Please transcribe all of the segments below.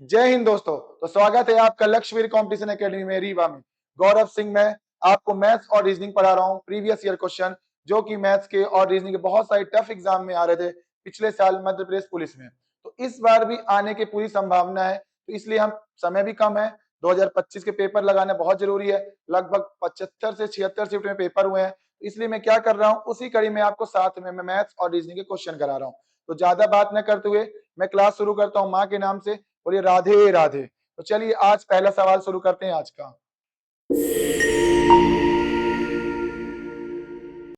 जय हिंद दोस्तों। तो स्वागत है आपका लक्ष्यवीर कंपटीशन एकेडमी में रीवा में। गौरव सिंह मैं आपको मैथ्स और रीजनिंग पढ़ा रहा हूँ। प्रीवियस ईयर क्वेश्चन जो कि मैथ्स के और रीजनिंग के बहुत सारे टफ एग्जाम में आ रहे थे पिछले साल मध्य प्रदेश पुलिस में, तो इस बार भी आने की पूरी संभावना है। तो इसलिए हम समय भी कम है, 2025 के पेपर लगाना बहुत जरूरी है। लगभग 75 से 76 शिफ्ट में पेपर हुए हैं, इसलिए मैं क्या कर रहा हूँ, उसी कड़ी में आपको साथ में मैं मैथ्स और रीजनिंग के क्वेश्चन करा रहा हूँ। तो ज्यादा बात न करते हुए मैं क्लास शुरू करता हूँ माँ के नाम से। बोलिए राधे राधे। तो चलिए आज पहला सवाल शुरू करते हैं आज का।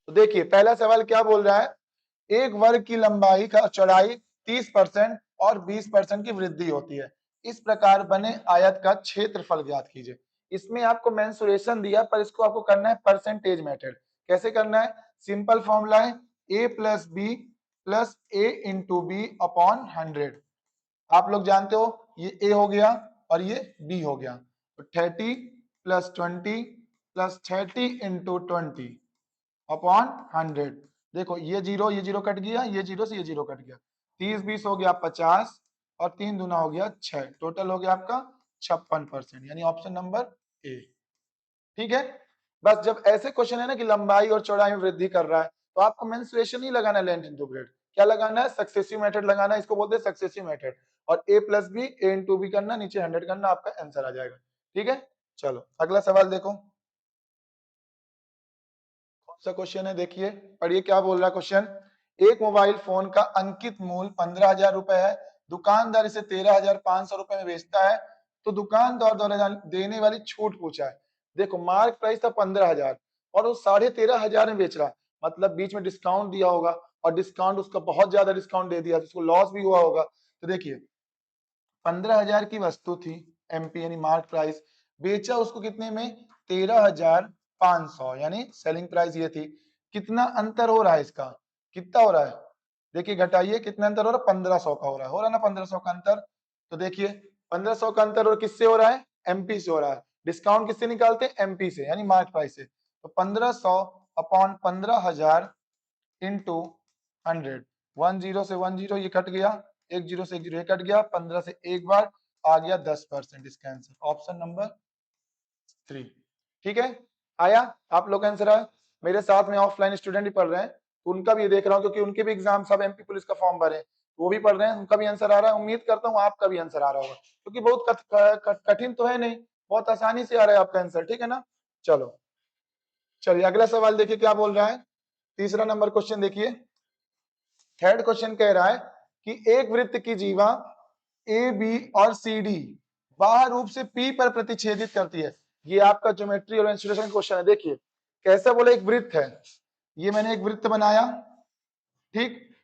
तो देखिए पहला सवाल क्या बोल रहा है, एक वर्ग की लंबाई का चौड़ाई 30% और 20% की वृद्धि होती है, इस प्रकार बने आयत का क्षेत्रफल ज्ञात कीजिए। इसमें आपको मेंसुरेशन दिया, पर इसको आपको करना है परसेंटेज मेथड। कैसे करना है, सिंपल फॉर्मूला है a plus B plus A into B upon 100। आप लोग जानते हो ये a हो गया और ये b हो गया, तो 30 प्लस 20 प्लस 30 इंटू 20 अपॉन 100। देखो ये जीरो कट गया, ये जीरो से ये जीरो कट गया, 30 20 हो गया 50 और 3 दूना हो गया 6, टोटल हो गया आपका 56%, यानी ऑप्शन नंबर ए। ठीक है। बस जब ऐसे क्वेश्चन है ना कि लंबाई और चौड़ाई में वृद्धि कर रहा है, तो आपको मेंसुरेशन ही लगाना है, लेंथ इंटू ब्रेड्थ। क्या लगाना है, सक्सेसिव मेथड लगाना है, इसको बोलते हैं सक्सेसिव मेथड। और a plus B A into B करना, नीचे 100 करना, आपका आंसर आ जाएगा। ठीक है, चलो अगला सवाल देखो कौन सा क्वेश्चन है, देखिए पढ़िए क्या बोल रहा है क्वेश्चन। एक मोबाइल फोन का अंकित मूल्य 15,000 रुपए है, दुकानदार इसे 13,500 रुपए में बेचता है, तो दुकानदार द्वारा देने वाली छूट पूछा है। देखो मार्क प्राइस था 15,000 और वो 13,500 में बेच रहा, मतलब बीच में डिस्काउंट दिया होगा और डिस्काउंट उसका बहुत ज्यादा डिस्काउंट दे दिया, तो उसको लॉस भी हुआ होगा। तो देखिए 15,000 की वस्तु थी एमपी यानी मार्क प्राइस, बेचा उसको कितने में, 13,500, यानी सेलिंग प्राइस ये थी। कितना अंतर हो रहा है इसका, कितना हो रहा है, देखिए घटाइए कितना अंतर हो रहा है, 1500 का हो रहा है ना, 1500 का अंतर। तो देखिए 1500 का अंतर और किससे हो रहा है, एमपी से हो रहा है। डिस्काउंट किससे निकालते हैं, एमपी से, यानी मार्क प्राइस से। तो 1500 अपॉन 15,000 इंटू 100, 10 से 10 ये कट गया, 10 से 10 ये कट गया, 15 से एक बार आ गया 10%, इसका आंसर ऑप्शन नंबर 3। ठीक है, आया आप लोग का आंसर आया। मेरे साथ में ऑफलाइन स्टूडेंट भी पढ़ रहे हैं, तो उनका भी देख रहा हूँ, क्योंकि उनके भी एग्जाम सब एमपी पुलिस का फॉर्म भरे, वो भी पढ़ रहे हैं, उनका भी आंसर आ रहा है। उम्मीद करता हूँ आपका भी आंसर आ रहा होगा, क्योंकि बहुत कठिन तो है नहीं, बहुत आसानी से आ रहा है आपका आंसर। ठीक है ना, चलो चलिए अगला सवाल देखिए क्या बोल रहा है। तीसरा नंबर क्वेश्चन देखिए, थर्ड क्वेश्चन कह रहा है कि एक वृत्त की जीवा ए बी और सी डी बाह्य रूप से पी पर प्रतिच्छेदित करती है। ये आपका ज्योमेट्री और इंस्टीट्यूशन क्वेश्चन है। देखिए कैसा बोला, एक वृत्त है, ये मैंने एक वृत्त बनाया, ठीक,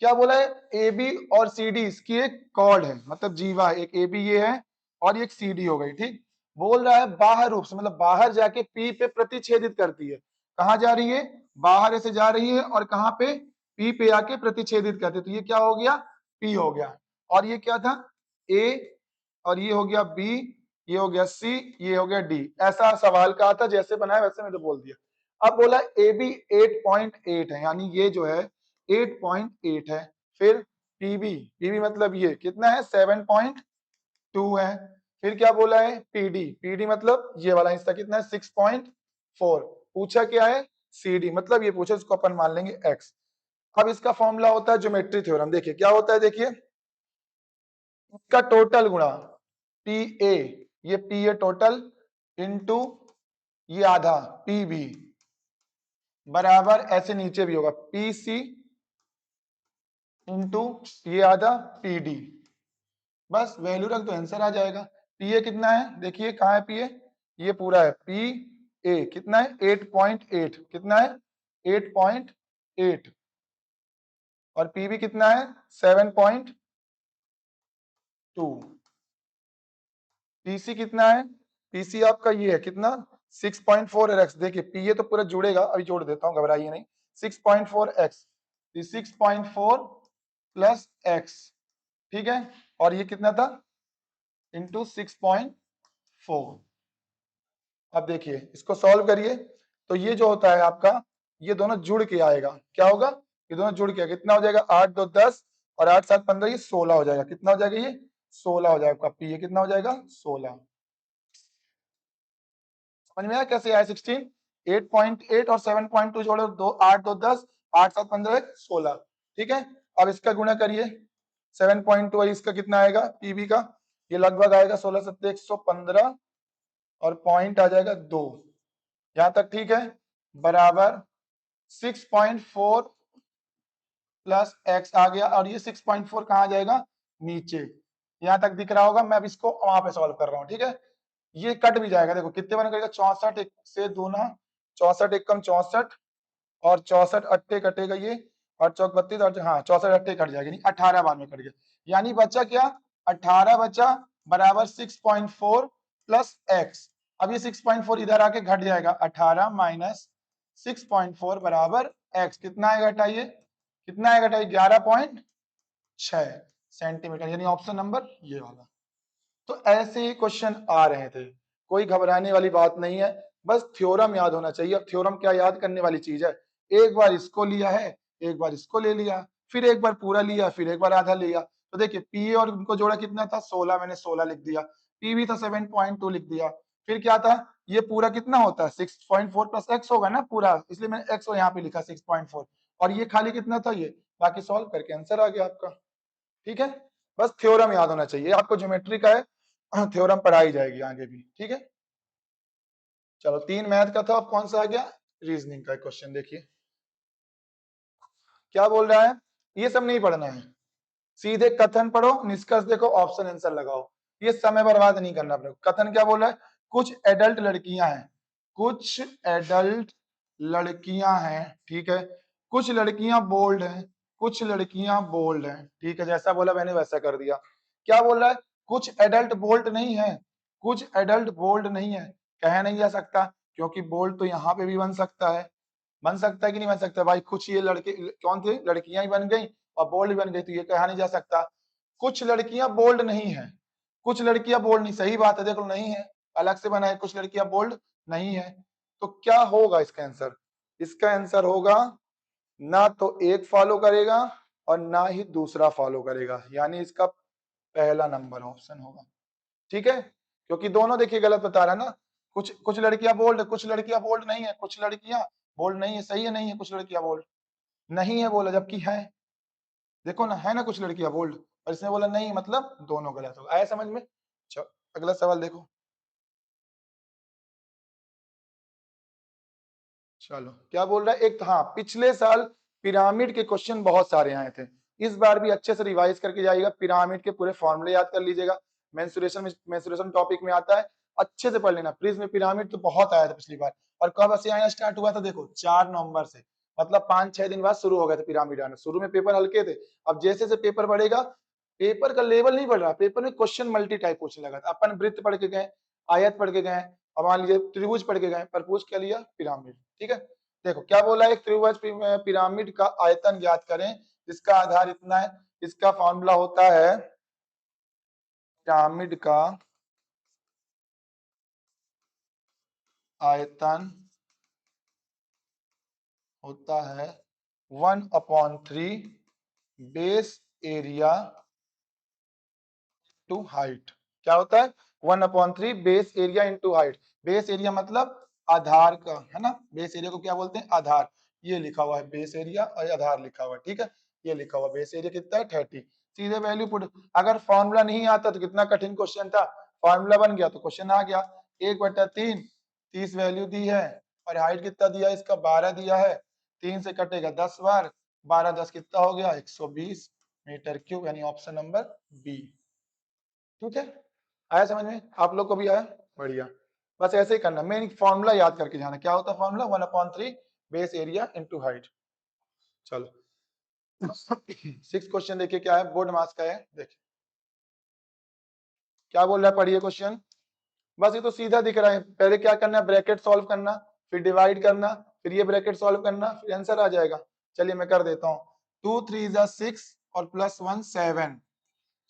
क्या बोला है, ए बी और सी डी इसकी एक कॉर्ड है, मतलब जीवा है, एक ए बी ये है और एक सी डी हो गई। ठीक, बोल रहा है बाहर रूप से, मतलब बाहर जाके पी पे प्रतिच्छेदित करती है। कहां जा रही है, बाहर से जा रही है और कहां पे, पी पे आके प्रतिच्छेदित करती है। तो ये क्या हो गया, पी हो गया, और ये क्या था, ए, और ये हो गया बी, ये हो गया सी, ये हो गया डी। ऐसा सवाल कहा था, जैसे बनाया वैसे मैंने बोल दिया। अब बोला ए बी 8.8 है, यानी ये जो है 8.8 है। फिर पीबी, पीबी मतलब ये कितना है, 7.2 है। फिर क्या बोला है, पीडी, पीडी मतलब ये वाला हिस्सा कितना है, 6.4। पूछा क्या है, सीडी, मतलब ये पूछा, इसको अपन मान लेंगे एक्स। अब इसका फॉर्मूला होता है ज्योमेट्री थ्योरम। देखिए क्या होता है, देखिए इसका टोटल गुणा पी ए, ये पी ए टोटल इंटू ये आधा पी बी, बराबर ऐसे नीचे भी होगा पी सी इंटू ये आधा पी डी। बस वैल्यू रख दो, आंसर आ जाएगा। पी ए कितना है, देखिए कहाँ है पी ए, ये पूरा है, पी ए कितना है 8.8, कितना है 8.8, और पी बी कितना है 7.2। पीसी कितना है, पीसी आपका ये है कितना 6.4x। देखिए पीए तो पूरा जुड़ेगा, अभी जोड़ देता हूँ, घबराइए नहीं। 6.4x, 6.4 प्लस एक्स, ठीक है, और ये कितना था इंटू 6.4। अब देखिए इसको सॉल्व करिए, तो ये जो होता है आपका, ये दोनों जुड़ के आएगा, क्या होगा, ये दोनों जुड़ के कितना हो जाएगा, 8 2 10 और 8 7 15, ये 16 हो जाएगा। कितना हो जाएगा, ये 16 हो जाएगा पी, ये कितना हो जाएगा 16। समझ में आया कैसे आया 16? 8.8 और 7.2 जोड़ो, 2 8 2 10, 8 7 15 16। ठीक है, अब इसका गुणा करिए, 7.2 है, इसका कितना आएगा पीबी का, ये लगभग आएगा 16 7 115 और पॉइंट आ जाएगा 2। यहां तक ठीक है, बराबर 6.4 प्लस एक्स आ गया, और ये 6.4 कहाँ जाएगा नीचे, यहां तक दिख रहा होगा। मैं अब इसको वहां पे सॉल्व कर रहा हूँ। ठीक है, ये कट भी जाएगा, देखो कितने बन करेगा 64 एक से दूना, 64 एक कम 64 और 64 अट्ठे कटेगा ये, और चौक 32 और हाँ 64 अट्ठे कट जाएगा, 18 बाद में कट गया, यानी बचा क्या 18 बचा, बराबर 6.4 प्लस एक्स। अब ये 6.4 इधर आके घट जाएगा, 18 माइनस 6.4 बराबर एक्स, कितना आएगा हटाइए, कितना आएगा हटाइए 11.6 सेंटीमीटर, यानी ऑप्शन नंबर ये वाला। तो ऐसे ही क्वेश्चन आ रहे थे, कोई घबराने वाली बात नहीं है, बस थ्योरम याद होना चाहिए। अब थ्योरम क्या याद करने वाली चीज है, एक बार इसको लिया है, एक बार इसको ले लिया, फिर एक बार पूरा लिया, फिर एक बार आधा लिया। तो देखिए पी और उनको जोड़ा कितना था 16, मैंने 16 लिख दिया, पी भी था 7.2 लिख दिया, फिर क्या था ये पूरा कितना होता है 6.4 प्लस एक्स होगा ना पूरा, इसलिए मैंने एक्स यहाँ पे लिखा 6.4, और ये खाली कितना था ये, बाकी सॉल्व करके आंसर आ गया आपका। ठीक है, बस थ्योरम याद होना चाहिए आपको, ज्योमेट्री का है, थ्योरम पढ़ाई जाएगी आगे भी। ठीक है, चलो 3 मैथ का था, अब कौन सा आ गया रीजनिंग का क्वेश्चन। देखिए क्या बोल रहा है, ये सब नहीं पढ़ना है, सीधे कथन पढ़ो, निष्कर्ष देखो, ऑप्शन आंसर लगाओ, ये समय बर्बाद नहीं करना अपने। कथन क्या बोल रहा है, कुछ एडल्ट लड़कियां हैं, कुछ एडल्ट लड़कियां हैं, ठीक है, कुछ लड़कियां बोल्ड हैं, कुछ लड़कियां बोल्ड हैं, ठीक है, जैसा बोला मैंने वैसा कर दिया। क्या बोल रहा है, कुछ एडल्ट बोल्ड नहीं है, कुछ एडल्ट बोल्ड नहीं है, कह नहीं जा सकता, क्योंकि बोल्ड तो यहाँ पे भी बन सकता है, बन सकता है कि नहीं बन सकता भाई, कुछ ये लड़के कौन थे लड़कियां ही बन गई और बोल्ड बन गई, तो ये कहा नहीं जा सकता। कुछ लड़कियां बोल्ड नहीं है, कुछ लड़कियां बोल्ड नहीं, सही बात है, देखो नहीं है, अलग से बना है, कुछ लड़कियां बोल्ड नहीं है, तो क्या होगा इसका आंसर, इसका आंसर होगा ना तो एक फॉलो करेगा और ना ही दूसरा फॉलो करेगा, यानी इसका पहला नंबर ऑप्शन होगा। ठीक है, क्योंकि दोनों देखिए गलत बता रहा है ना, कुछ कुछ लड़कियां बोल्ड, कुछ लड़कियां बोल्ड नहीं है, कुछ लड़कियां बोल्ड नहीं है, सही है नहीं है, कुछ लड़कियां बोल्ड नहीं है बोला, जबकि है, देखो ना है ना कुछ लड़कियां बोल्ड, और इसने बोला नहीं, मतलब दोनों गलत हो, आया समझ में। चलो अगला सवाल देखो, चलो क्या बोल रहा है, एक हाँ पिछले साल पिरामिड के क्वेश्चन बहुत सारे आए थे, इस बार भी अच्छे से रिवाइज करके जाइएगा, पिरामिड के पूरे फॉर्मूले याद कर लीजिएगा, मेंसुरेशन टॉपिक में आता है, अच्छे से पढ़ लेना प्लीज। में पिरामिड तो बहुत आया था पिछली बार, और कब से आना स्टार्ट हुआ था देखो 4 नवंबर से, मतलब 5-6 दिन बाद शुरू हो गए थे पिरामिड आना। शुरू में पेपर हल्के थे, अब जैसे जैसे पेपर बढ़ेगा, पेपर का लेवल नहीं बढ़ रहा, पेपर में क्वेश्चन मल्टी टाइप पूछने लगा था। अपन वृत्त पढ़ के गए, आयत पढ़ के गए, और मान लीजिए त्रिभुज पढ़ के गए, पर पूछ क्या लिया पिरामिड। ठीक है, देखो क्या बोला, एक त्रिभुज पिरामिड का आयतन ज्ञात करें, इसका आधार इतना है, इसका फॉर्मूला होता है पिरामिड का आयतन होता है 1/3 बेस एरिया टू हाइट। क्या होता है 1/3 base area into height, base area मतलब आधार का, है ना, बेस एरिया को क्या बोलते हैं आधार, ये लिखा हुआ है बेस एरिया और आधार लिखा हुआ है। ठीक है, ये लिखा हुआ बेस एरिया कितना है 30, सीधे वैल्यू पुट, अगर फॉर्मूला नहीं आता तो कितना कठिन क्वेश्चन था, फॉर्मूला बन गया तो क्वेश्चन आ गया। 1/3 30 वैल्यू दी है, और हाइट कितना दिया है इसका 12 दिया है, 3 से कटेगा 10 बार, 12 10 कितना हो गया 120 मीटर क्यूब, यानी ऑप्शन नंबर बी। ठीक है, आया समझ में, आप लोग को भी आया, बढ़िया। बस ऐसे ही करना, मेन फॉर्मूला याद करके जाना, क्या होता है formula 1/3 base area into height. चलो 6 क्वेश्चन देखिए क्या है, बोर्ड मास का है, देखिए क्या बोल रहा है, पढ़िए क्वेश्चन। बस ये तो सीधा दिख रहा है, पहले क्या करना है ब्रैकेट सॉल्व करना, फिर डिवाइड करना, फिर ये ब्रैकेट सॉल्व करना, फिर आंसर आ जाएगा। चलिए मैं कर देता हूँ, 2 3 जा 6 और +1 7,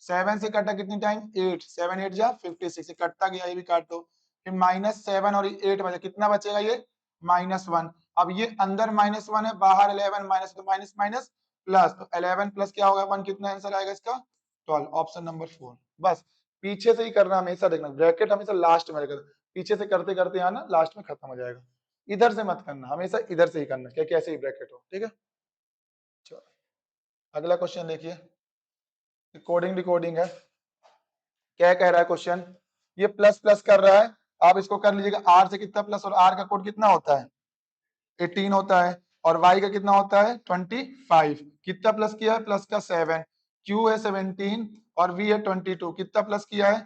7 से कटा कितनी टाइम 8, 7 8 जा 56, कटता गया, ये भी काट दो, फिर -7 और 8 बचा, कितना बचेगा ये -1। अब ये अंदर -1 है, बाहर 11, माइनस तो माइनस माइनस प्लस, तो 11 प्लस क्या होगा 1, कितना आंसर आएगा इसका 12, ऑप्शन नंबर 4। बस पीछे से ही करना, हमेशा देखना ब्रैकेट हमेशा लास्ट में रखना, पीछे से करते करते आना, लास्ट में खत्म हो जाएगा। इधर से मत करना, हमेशा इधर से ही करना, क्या कैसे ही ब्रैकेट हो, ठीक है। चलो अगला क्वेश्चन देखिए, कोडिंग डिकोडिंग है। क्या कह रहा है क्वेश्चन, ये प्लस प्लस कर रहा है, आप इसको कर लीजिएगा, आर से कितना प्लस, और आर का कोड कितना होता है 18 होता है, और y का कितना होता है 25, कितना प्लस किया है, प्लस का 7, q है 17 और v है 22, कितना प्लस किया है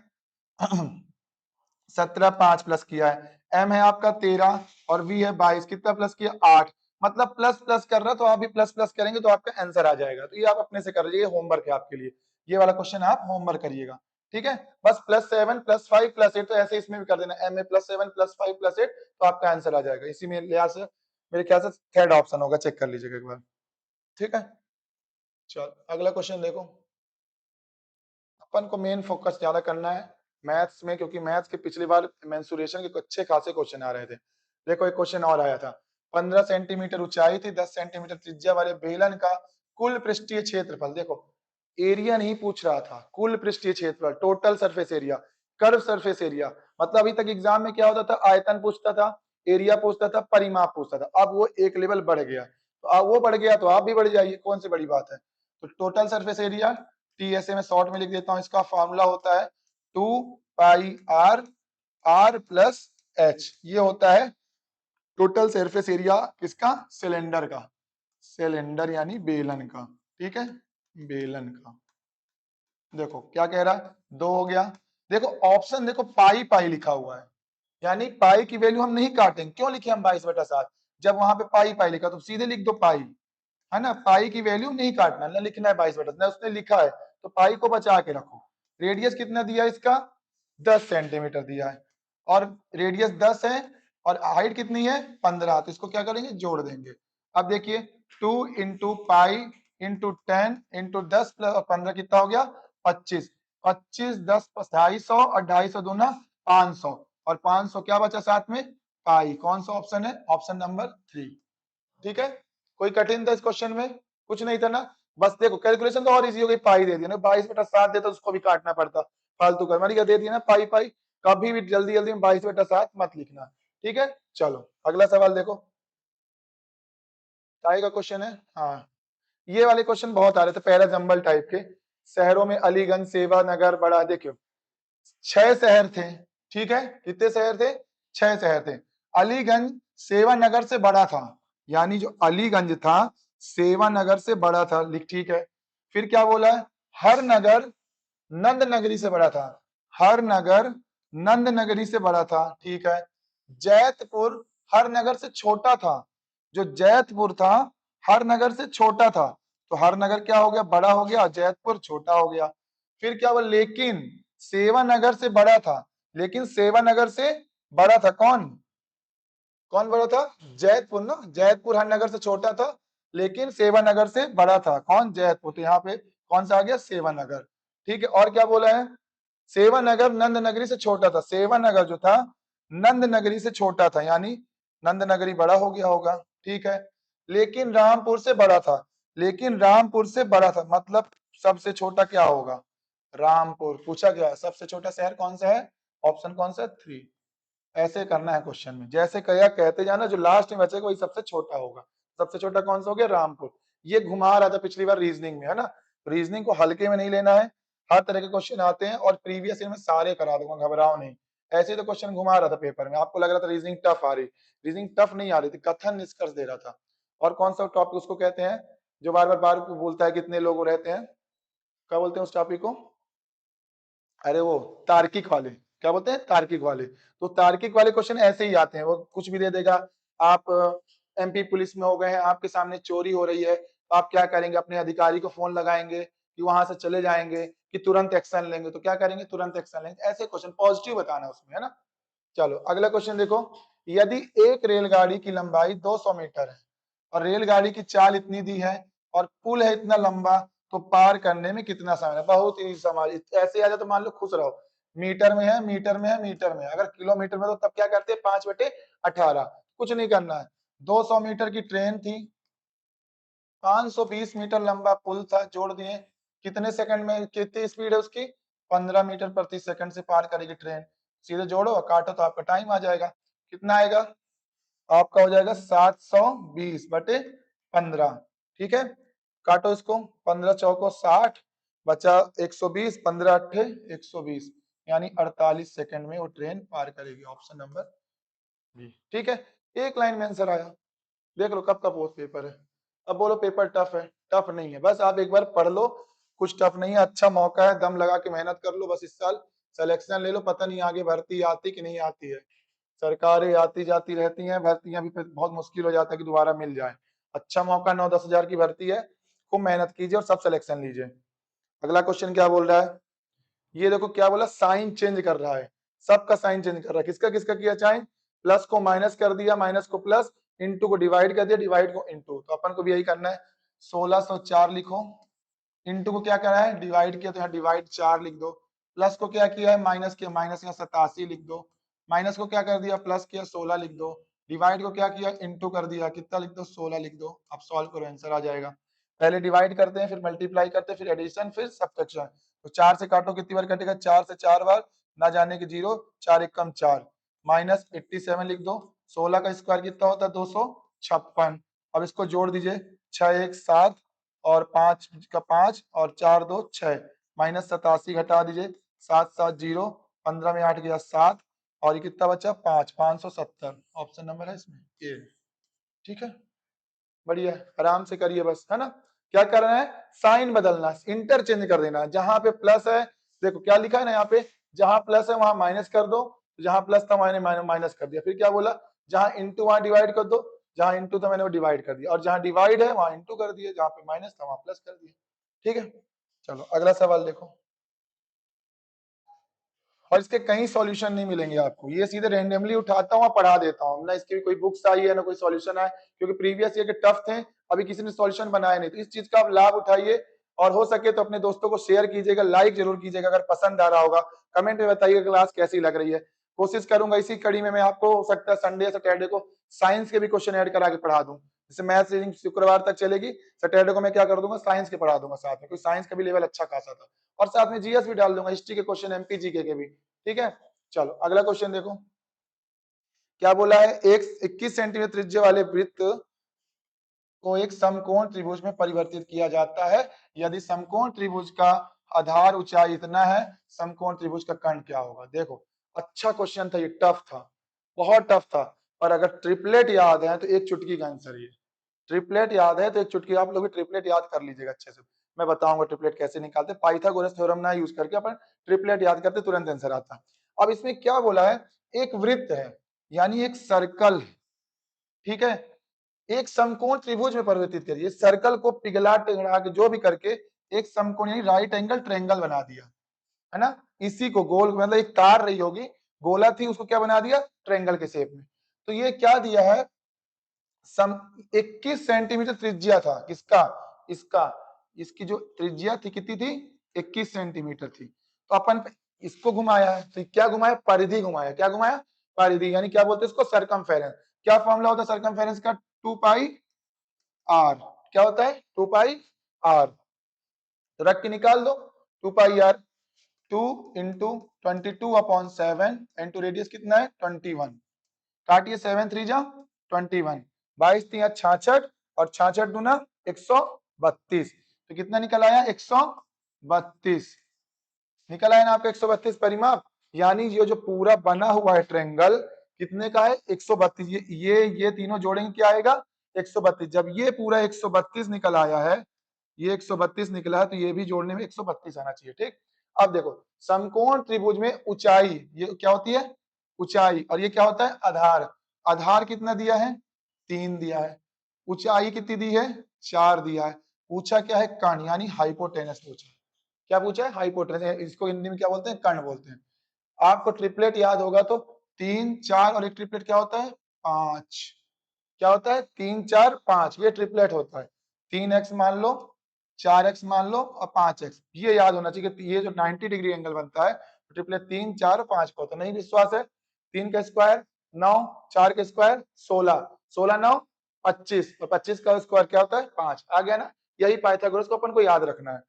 17, 5 प्लस किया है, m है आपका 13 और v है 22, कितना प्लस किया 8, मतलब प्लस प्लस कर रहा है तो आप भी प्लस प्लस करेंगे तो आपका आंसर आ जाएगा। तो ये आप अपने से कर लीजिए, होमवर्क है आपके लिए, ये वाला क्वेश्चन आप होमवर्क करिएगा, ठीक है। बस +7 +5 +8, तो ऐसे इसमें भी कर देना, m में +7 +5 +8, तो आपका आंसर आ जाएगा। इसी में लिहाज से मेरे ख्याल से थर्ड ऑप्शन होगा, चेक कर लीजिएगा एक बार, ठीक है। चलो अगला क्वेश्चन देखो, अपन को मेन फोकस ज्यादा करना है मैथ्स में, क्योंकि मैथ्स के पिछली बार मेंसुरेशन के अच्छे खासे क्वेश्चन आ रहे थे। देखो एक क्वेश्चन और आया था, 15 सेंटीमीटर ऊंचाई थी, 10 सेंटीमीटर त्रिज्या वाले बेलन का कुल पृष्ठीय क्षेत्रफल, देखो एरिया नहीं पूछ रहा था, कुल पृष्ठीय क्षेत्रफल, total surface area, curve surface area, मतलब अभी तक एग्जाम में क्या होता था, आयतन पूछता था, एरिया पूछता था, परिमाप पूछता था, अब वो एक लेवल बढ़ गया, तो अब वो बढ़ गया तो आप भी बढ़ जाइए, कौन सी बड़ी बात है। तो टोटल सरफेस एरिया, टीएसए में शॉर्ट में लिख देता हूं, इसका फॉर्मूला होता है 2 पाई आर, आर प्लस एच, ये होता है टोटल सरफेस एरिया किसका, सिलेंडर का, सिलेंडर यानी बेलन का, ठीक है, बेलन का। देखो क्या कह रहा है, 2 हो गया, देखो ऑप्शन देखो पाई पाई लिखा हुआ है, यानी पाई की वैल्यू हम नहीं काटेंगे, क्यों लिखे हम 22/7, जब वहां पे पाई पाई लिखा तो सीधे लिख दो पाई, है ना, पाई की वैल्यू नहीं काटना, ना लिखना है 22/7, ना उसने लिखा है तो पाई को बचा के रखो। रेडियस कितना दिया इसका 10 सेंटीमीटर दिया है, और रेडियस 10 है और हाइट कितनी है 15, तो इसको क्या करेंगे जोड़ देंगे। अब देखिए 2 into pi into 10 into 10 plus 15 कितना हो गया 25, 25 10 250 और 250 दूना 500, और 500 क्या बचा साथ में पाई, कौन सा ऑप्शन है, ऑप्शन नंबर 3, ठीक है। कोई कठिन था इस क्वेश्चन में, कुछ नहीं था ना, बस देखो कैलकुलेशन तो और इजी हो गई, पाई दे दिया ना, 22/7 देता उसको भी काटना पड़ता, फालतू का मैंने क्या दे दिया ना पाई पाई, कभी भी जल्दी जल्दी में 22/7 मत लिखना, ठीक है। चलो अगला सवाल देखो, टाई का क्वेश्चन है, हाँ ये वाले क्वेश्चन बहुत आ रहे थे पहला जंबल टाइप के, शहरों में अलीगंज सेवा नगर बड़ा, देखियो 6 शहर थे, ठीक है, कितने शहर थे 6 शहर थे, अलीगंज सेवा नगर से बड़ा था, यानी जो अलीगंज था सेवा नगर से बड़ा था, लिख ठीक है। फिर क्या बोला है, हर नगर नंद नगरी से बड़ा था, हर नगर नंद नगरी से बड़ा था, ठीक है। जैतपुर हर नगर से छोटा था, जो जैतपुर था हर नगर से छोटा था, तो हर नगर क्या हो गया बड़ा हो गया, जैतपुर छोटा हो गया। फिर क्या हुआ, लेकिन सेवा नगर से बड़ा था, लेकिन सेवा नगर से बड़ा था कौन, कौन बड़ा था जैतपुर ना, जैतपुर हर नगर से छोटा था लेकिन सेवा नगर से बड़ा था, कौन जैतपुर, तो यहाँ पे कौन सा आ गया सेवा नगर, ठीक है। और क्या बोला है, सेवा नगर नंद नगरी से छोटा था, सेवा नगर जो था नंद नगरी से छोटा था, यानी नंद नगरी बड़ा हो गया होगा, ठीक है। लेकिन रामपुर से बड़ा था, लेकिन रामपुर से बड़ा था, मतलब सबसे छोटा क्या होगा रामपुर, पूछा गया सबसे छोटा शहर कौन सा है, ऑप्शन कौन सा 3, ऐसे करना है क्वेश्चन में, जैसे कया कहते जाना, जो लास्ट में बचेगा वही सबसे छोटा होगा, सबसे छोटा कौन सा हो गया रामपुर। ये घुमा रहा था पिछली बार रीजनिंग में, है ना, रीजनिंग को हल्के में नहीं लेना है, हर तरह के क्वेश्चन आते हैं और प्रीवियस ईयर में सारे करा दूंगा, घबराओ नहीं। ऐसे तो क्वेश्चन घुमा रहा था पेपर में, आपको लग रहा था रीजनिंग टफ आ रही, रीजनिंग टफ नहीं आ रही थी, कथन निष्कर्ष दे रहा था। और कौन सा टॉपिक उसको कहते हैं जो बार बार बोलता है कितने लोग रहते हैं, क्या बोलते हैं उस टॉपिक को, अरे वो तार्किक वाले, क्या बोलते हैं तार्किक वाले, तो तार्किक वाले क्वेश्चन ऐसे ही आते हैं, वो कुछ भी दे देगा। आप एमपी पुलिस में हो गए हैं, आपके सामने चोरी हो रही है, तो आप क्या करेंगे, अपने अधिकारी को फोन लगाएंगे कि वहां से चले जाएंगे कि तुरंत एक्शन लेंगे, तो क्या करेंगे तुरंत एक्शन लेंगे, ऐसे क्वेश्चन पॉजिटिव बताना उसमें, है ना। चलो अगला क्वेश्चन देखो, यदि एक रेलगाड़ी की लंबाई 200 मीटर है और रेलगाड़ी की चाल इतनी दी है और पुल है इतना लंबा, तो पार करने में कितना समय है, बहुत ही समाज ऐसे आ जाए तो मान लो खुश रहो, मीटर में है मीटर में है मीटर में है, अगर किलोमीटर में तो तब क्या करते हैं 5/18, कुछ नहीं करना है, 200 मीटर की ट्रेन थी, 520 मीटर लंबा पुल था, जोड़ दिए, कितने सेकंड में कितनी स्पीड है उसकी 15 मीटर प्रति सेकंड से पार करेगी ट्रेन। सीधे जोड़ो और काटो तो आपका टाइम आ जाएगा। कितना आएगा आपका? हो जाएगा 720 बटे 15। ठीक है, काटो इसको, 15 चौको 60 बचा 120, 15 अट्ठे 120, यानी 48 सेकंड में वो ट्रेन पार करेगी। Option number B. ठीक है, एक लाइन में आंसर आया। देख लो कब का पोस्ट पेपर है। अब बोलो पेपर टफ है? टफ नहीं है, बस आप एक बार पढ़ लो, कुछ टफ नहीं है, अच्छा मौका है, दम लगा के मेहनत कर लो, बस इस साल सिलेक्शन ले लो। पता नहीं आगे भर्ती आती कि नहीं आती है, सरकारें आती जाती रहती हैं, भर्तियां भी बहुत मुश्किल हो जाता है कि दोबारा मिल जाए। अच्छा मौका, 9-10 हजार की भर्ती है, खूब मेहनत कीजिए और सब सिलेक्शन लीजिए। अगला क्वेश्चन क्या बोल रहा है, ये देखो क्या बोला, साइन चेंज कर रहा है, सबका साइन चेंज कर रहा है। किसका किसका किया साइन? प्लस को माइनस कर दिया, माइनस को प्लस, इंटू को डिवाइड कर दिया, डिवाइड को इंटू। तो अपन को भी यही करना है, 1604 लिखो, इंटू को क्या करा है डिवाइड किया, तो यहाँ डिवाइड 4 लिख दो, प्लस को क्या किया है माइनस किया, माइनस यहाँ 87 लिख दो, माइनस को क्या कर दिया प्लस किया 16 लिख दो, डिवाइड को क्या किया इंटू कर दिया, कितना लिख दो 16 लिख दो। अब सॉल्व करो आंसर आ जाएगा। पहले डिवाइड करते हैं, फिर मल्टीप्लाई करते हैं, फिर एडिशन, फिर सब्ट्रैक्शन। तो 4 से काटो कितनी बार कटेगा, 4 से 4 बार, ना जाने के 0, 4 एक कम 4, माइनस 87 लिख दो। 16 का स्क्वायर कितना होता है 256। अब इसको जोड़ दीजिए, 6 1 7 और 5 का 5 और 4 2 6, माइनस 87 घटा दीजिए, 7 7 0, 15 में 8 गया 7, और ये कितना बचा 5, 570। ऑप्शन नंबर है इसमें ए। ठीक है, बढ़िया, आराम से करिए बस, है ना। क्या करना है, साइन बदलना, इंटरचेंज कर देना। जहां पे प्लस है, देखो क्या लिखा है ना यहाँ पे, जहां प्लस है वहां माइनस कर दो, जहां प्लस था मैंने माइनस कर दिया। फिर क्या बोला, जहां इंटू वहां डिवाइड कर दो, जहां इंटू था मैंने वो डिवाइड कर दिया, और जहां डिवाइड है वहां इंटू कर दिया, जहां पे माइनस था वहां प्लस कर दिया। ठीक है, चलो अगला सवाल देखो। और इसके कई सॉल्यूशन नहीं मिलेंगे आपको, ये सीधे रैंडमली उठाता हूँ पढ़ा देता हूँ ना, इसकी कोई बुक्स आई है ना कोई सॉल्यूशन आए, क्योंकि प्रीवियस ईयर के टफ थे, अभी किसी ने सॉल्यूशन बनाया नहीं। तो इस चीज का आप लाभ उठाइए, और हो सके तो अपने दोस्तों को शेयर कीजिएगा, लाइक जरूर कीजिएगा अगर पसंद आ रहा होगा, कमेंट में बताइएगा क्लास कैसी लग रही है। कोशिश करूंगा इसी कड़ी में मैं आपको हो सकता है संडे सैटरडे को साइंस के भी क्वेश्चन ऐड करा के पढ़ा दूं। जैसे मैथ्स रीडिंग शुक्रवार तक चलेगी, सैटरडे को मैं क्या कर दूंगा साइंस के पढ़ा दूंगा साथ में, क्योंकि साइंस का भी लेवल अच्छा खासा था, और साथ में जीएस भी डाल दूंगा, हिस्ट्री के क्वेश्चन, एमपी जीके के भी। ठीक है, चलो अगला क्वेश्चन देखो क्या बोला है, एक 21 सेंटीमीटर त्रिज्या वाले वृत्त को एक समकोण त्रिभुज में परिवर्तित किया जाता है, यदि समकोण त्रिभुज का आधार ऊंचाई इतना है, समकोण त्रिभुज का कर्ण क्या होगा। देखो अच्छा क्वेश्चन था, ये टफ था, बहुत टफ था, पर अगर ट्रिपलेट याद है तो एक चुटकी का आंसर ये, ट्रिपलेट याद है तो एक चुटकी, आप लोग भी ट्रिपलेट याद कर लीजिएगा अच्छे से, मैं बताऊंगा ट्रिपलेट कैसे निकालते, पाइथागोरस थ्योरम ना यूज करके अपन ट्रिपलेट याद करते तुरंत आंसर आता। अब इसमें क्या बोला है, एक वृत्त है यानी एक सर्कल, ठीक है, एक समकोण त्रिभुज में परिवर्तित करिए, सर्कल को पिघला टिघला के जो भी करके एक समकोण यानी राइट एंगल ट्रायंगल बना दिया, है ना। इसी को गोल, मतलब एक तार रही होगी, गोला थी उसको क्या बना दिया ट्रायंगल के शेप में। तो ये क्या दिया है, सम 21 सेंटीमीटर त्रिज्या था किसका, इसका, इसकी जो त्रिज्या थी कितनी थी 21 सेंटीमीटर थी। तो अपन इसको घुमाया है, तो क्या घुमाया परिधि घुमाया, क्या घुमाया परिधि, यानी क्या बोलते हैं इसको सरकमफेरेंस। क्या फॉर्मूला होता है सरकमफेरेंस का, 2 पाई आर, क्या होता है 2 पाई आर, तो रख के निकाल दो 2 पाई आर, 2 इंटू 22/7 इंटू रेडियस कितना है 21, काटिए 7 3 जा 21, 22 3 66 और 66 दूना 132, तो कितना निकल आया 132, निकल आया ना आपका 132 परिमाप। यानी ये जो पूरा बना हुआ है ट्रायंगल कितने का है 132, ये तीनों जोड़ेंगे क्या आएगा 132। जब ये पूरा 132 निकल आया है, ये 132 निकला है, तो ये भी जोड़ने में 132 आना चाहिए। ठीक, अब देखो समकोण त्रिभुज में ऊंचाई ये क्या होती है ऊंचाई, और ये क्या होता है आधार, आधार कितना दिया है 3 दिया है, ऊंचाई कितनी दी है 4 दिया है, पूछा क्या है कर्ण यानी हाइपोटेनस पूछा, क्या पूछा है हाइपोटेनस, इसको हिंदी में क्या बोलते हैं कर्ण बोलते हैं। आपको ट्रिपलेट याद होगा तो 3 4 और एक ट्रिपलेट क्या होता है 5, क्या होता है 3 4 5, ये ट्रिपलेट होता है, 3x मान लो 4x मान लो और 5x, ये याद होना चाहिए कि ये जो 90 डिग्री एंगल बनता है ट्रिपलेट 3 4 5 का होता है। नहीं विश्वास है, 3 का स्क्वायर 9, 4 का स्क्वायर 16, 16 9 25, और 25 का स्क्वायर क्या होता है 5, आ गया ना। यही पाइथागोरस को अपन को याद रखना है।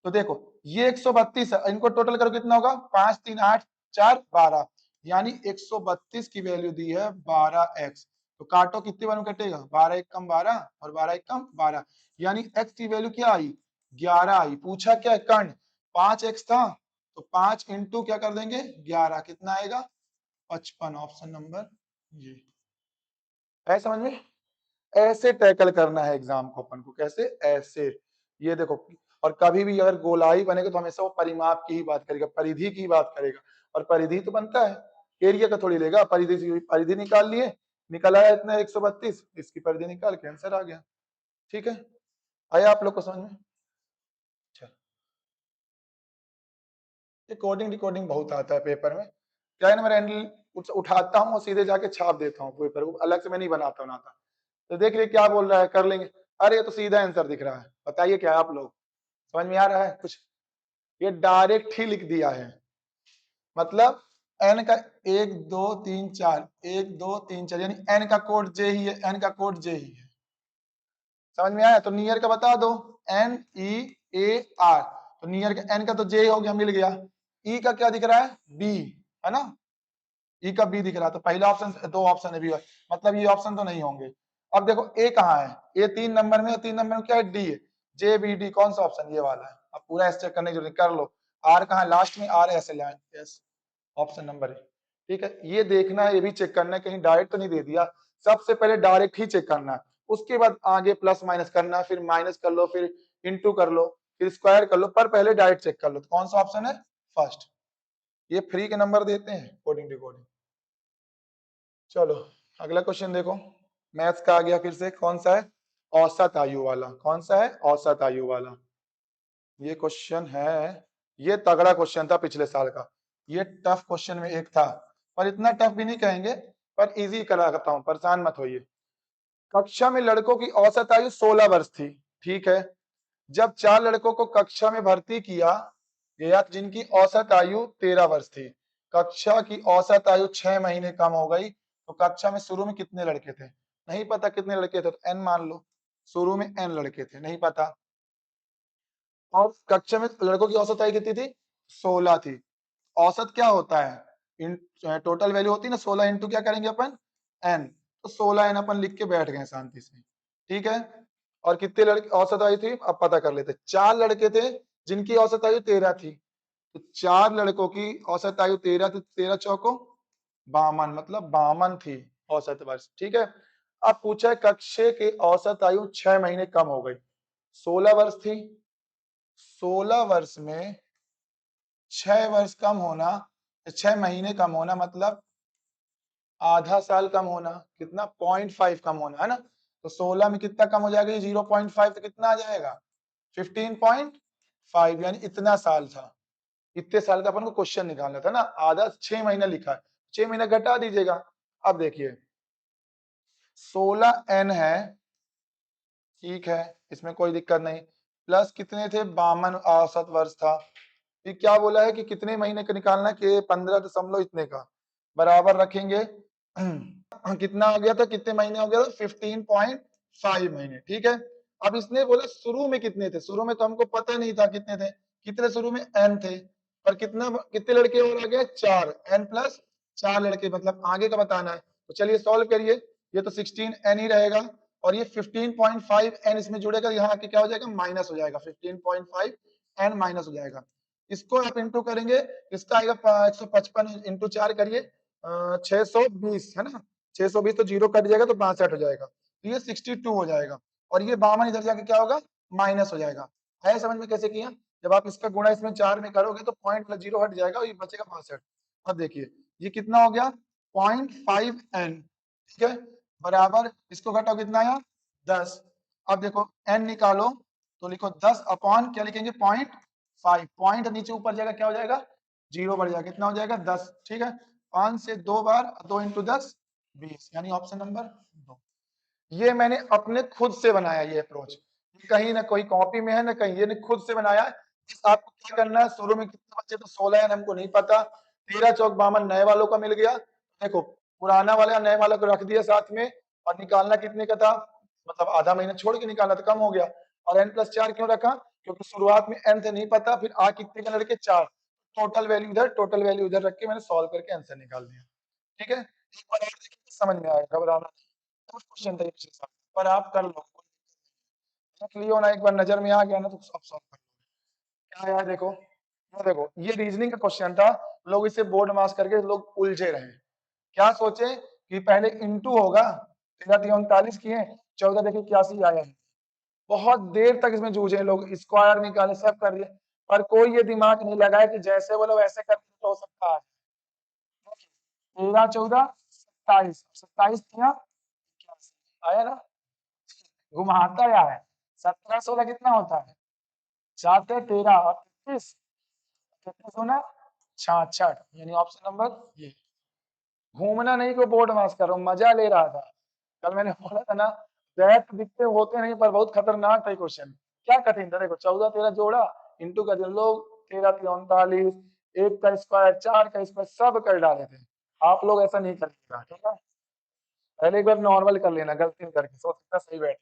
तो देखो ये 132 है, इनको टोटल करो कितना होगा, 5 3 8 4 12, यानी 132 की वैल्यू दी है 12x। तो काटो कितने बार में कटेगा, 12 एक कम 12 और 12 एक कम 12, यानी x की वैल्यू क्या आई, 11 आई। पूछा क्या है कर्ण, 5x था तो 5 इंटू क्या कर देंगे 11, कितना आएगा 55, ऑप्शन नंबर ये है। समझ में, ऐसे टैकल करना है एग्जाम को अपन को, कैसे, ऐसे। ये देखो, और कभी भी अगर गोलाई बनेगा तो हमेशा वो परिमाप की ही बात करेगा, परिधि की बात करेगा, और परिधि तो बनता है एरिया का थोड़ी लेगा। परिधि निकाल लिए, निकल आया इतना 132, इसकी परिधि निकाल के आंसर आ गया। ठीक है, आया आप लोग को समझ में। अच्छा, ये कोडिंग रिकॉर्डिंग बहुत आता है पेपर में, क्या है ना, मैं हैंडल उठाता हूँ और सीधे जाके छाप देता हूँ पेपर को, अलग से मैं नहीं बनाता। तो देख लिए क्या बोल रहा है, कर लेंगे। अरे ये तो सीधा आंसर दिख रहा है, बताइए क्या है आप लोग, समझ में आ रहा है कुछ, ये डायरेक्ट ही लिख दिया है। मतलब n का 1 2 3 4, 1 2 3 4, यानी n का कोड j ही है, n का कोड j ही है। समझ में आया, तो नियर का बता दो, n e a r, तो नियर का n का तो j हो गया, मिल गया। e का क्या दिख रहा है, b, है ना, ई का बी दिख रहा है, तो पहला ऑप्शन, दो ऑप्शन है बी, मतलब ये ऑप्शन तो नहीं होंगे। अब देखो ए कहाँ है, ए 3 नंबर में, 3 नंबर में क्या है, डी है, जे बी डी, कौन सा ऑप्शन, ये वाला है। अब पूरा एस चेक करने की जरूरत, कर लो। आर कहाँ, लास्ट में R S L, yes, option number है। ठीक है, ये देखना है, ये भी चेक करना है, कहीं डायरेक्ट तो नहीं दे दिया। सबसे पहले डायरेक्ट ही चेक करना है, उसके बाद आगे प्लस माइनस करना, फिर माइनस कर लो, फिर इंटू कर लो, फिर स्क्वायर कर लो, पर पहले डायरेक्ट चेक कर लो। तो कौन सा ऑप्शन है, फर्स्ट। ये फ्री के नंबर देते हैं कोडिंग डिकोडिंग। चलो अगला क्वेश्चन देखो, मैथ्स का आ गया फिर से, कौन सा है, औसत आयु वाला, कौन सा है, औसत आयु वाला। ये क्वेश्चन है, ये तगड़ा क्वेश्चन था पिछले साल का, ये टफ क्वेश्चन में एक था, पर इतना टफ भी नहीं कहेंगे, पर इजी कराता हूं, परेशान मत होइए। कक्षा में लड़कों की औसत आयु 16 वर्ष थी, ठीक है। जब 4 लड़कों को कक्षा में भर्ती किया गया जिनकी औसत आयु 13 वर्ष थी, कक्षा की औसत आयु 6 महीने कम हो गई, तो कक्षा में शुरू में कितने लड़के थे, नहीं पता कितने लड़के थे, तो n मान लो, शुरू में n लड़के थे, नहीं पता, और कक्षा में लड़कों की औसत आयु कितनी थी, 16 थी। औसत क्या होता है, इन टोटल वैल्यू होती है ना, 16 इंटू क्या करेंगे अपन, n, तो 16 n अपन लिख के बैठ गए शांति से। ठीक है, और कितने लड़के औसत आयु थी, अब पता कर लेते। 4 लड़के थे जिनकी औसत आयु 13 थी, तो 4 लड़कों की औसत आयु 13 थी, 13 चौको 52, मतलब 52 थी औसत वर्ष। ठीक है, अब पूछा है कक्षा के औसत आयु 6 महीने कम हो गई, 16 वर्ष थी, 16 वर्ष में 6 वर्ष कम होना, 6 महीने कम होना, मतलब आधा साल कम होना, कितना, 0.5 कम होना, है ना। तो 16 में कितना कम हो जाएगा, 0.5, तो कितना आ जाएगा, 15.5, यानी इतना साल था। इतने साल का अपन को क्वेश्चन निकालना था ना, आधा 6 महीना लिखा है, 6 महीना घटा दीजिएगा। अब देखिए 16n है, ठीक है, इसमें कोई दिक्कत नहीं, प्लस कितने थे, 52 औसत वर्ष था। फिर क्या बोला है कि कितने महीने का निकालना, कि 15 दशमलव इतने का, बराबर रखेंगे कितना आ गया था, कितने महीने हो गया था, 15.5 महीने। ठीक है, अब इसने बोला शुरू में कितने थे, शुरू में तो हमको पता नहीं था कितने थे, कितने शुरू में n थे, पर कितना, कितने लड़के और आ गए, 4, n प्लस 4 लड़के, मतलब आगे का बताना है। तो चलिए सॉल्व करिए, ये तो 16n ही रहेगा, और ये 15.5n इसमें जुड़ेगा, यहाँ आके क्या हो जाएगा, माइनस हो जाएगा, 15.5n माइनस हो जाएगा। इसको आप इंटू करेंगे, इसका आएगा 155 इंटू 4 करिए, 620, है ना, 620, तो जीरो कट जाएगा तो 62 हो जाएगा, तो ये 62 हो जाएगा, और ये 52 इधर जाके क्या होगा, माइनस हो जाएगा। है समझ में कैसे किया, जब आप इसका गुणा इसमें 4 में करोगे तो पॉइंट प्लस जीरो हट जाएगा और ये बचेगा 62। अब देखिए ये कितना हो गया, 0.5n, ठीक है, बराबर इसको घटाओ कितना आया, 10। अब देखो n निकालो, तो लिखो 10 अपॉन क्या लिखेंगे, 0.5, पॉइंट नीचे ऊपर जाएगा, क्या हो जाएगा, जीरो बढ़ जाएगा, कितना हो जाएगा, 10। ठीक है, 5 से 2 बार, 2 इंटू 10 20, यानी ऑप्शन नंबर 2। ये मैंने अपने खुद से बनाया, ये अप्रोच, कहीं ना कोई कॉपी में है ना कहीं, ये खुद से बनाया है। आपको क्या करना है, शुरू में कितने बच्चे, तो 16 है, हमको नहीं पता, 13 चौक 52 नए वालों का मिल गया, देखो पुराना वाला नए वाला को रख दिया साथ में, और निकालना कितने का था, मतलब आधा महीना छोड़ के निकालना, तो कम हो गया, और n+4 क्यों रखा, क्योंकि शुरुआत में n थे नहीं पता, फिर आ कितने के लड़के 4, टोटल वैल्यू इधर टोटल वैल्यू इधर रख के मैंने सॉल्व करके आंसर निकाल दिया। ठीक है, एक बार और देखिए समझ में आएगा, घबराना नहीं। तो क्वेश्चन था ये पिछले साल, पर आप कर लो, देख लियो ना, एक बार नजर में आ गया ना तो सब सॉल्व कर लो। क्या यार देखो, ये देखो ये रीजनिंग का क्वेश्चन था, लोग इसे बोर्ड मास करके लोग उलझे रहे। क्या सोचे कि पहले इंटू होगा, 13 किए, 14 देखिए 81 आया है। बहुत देर तक इसमें जूझे लोग, स्क्वायर निकाले, सब कर दिए, पर कोई ये दिमाग नहीं लगाया कि जैसे बोलो वैसे कर तो हो सकता है। 13 14 27, 27 किया आया ना, घुमाता या है। 17 16 कितना होता है, 4 13 और 33, 33 होना 66, यानी ऑप्शन नंबर ये। घूमना नहीं को बोर्ड मास कर रहा हूँ, मजा ले रहा था। कल मैंने बोला था ना, दैट दिखते होते नहीं पर बहुत खतरनाक था क्वेश्चन। क्या कठिन था, देखो 14 13 जोड़ा, इंटू कर दिया, लोग 13 39, 1 का स्क्वायर 4 का स्क्वायर सब कर डाले थे। आप लोग ऐसा नहीं करिएगा, ठीक है। पहले एक बार नॉर्मल कर लेना, गलती करके, सोच सकता सही बैठ।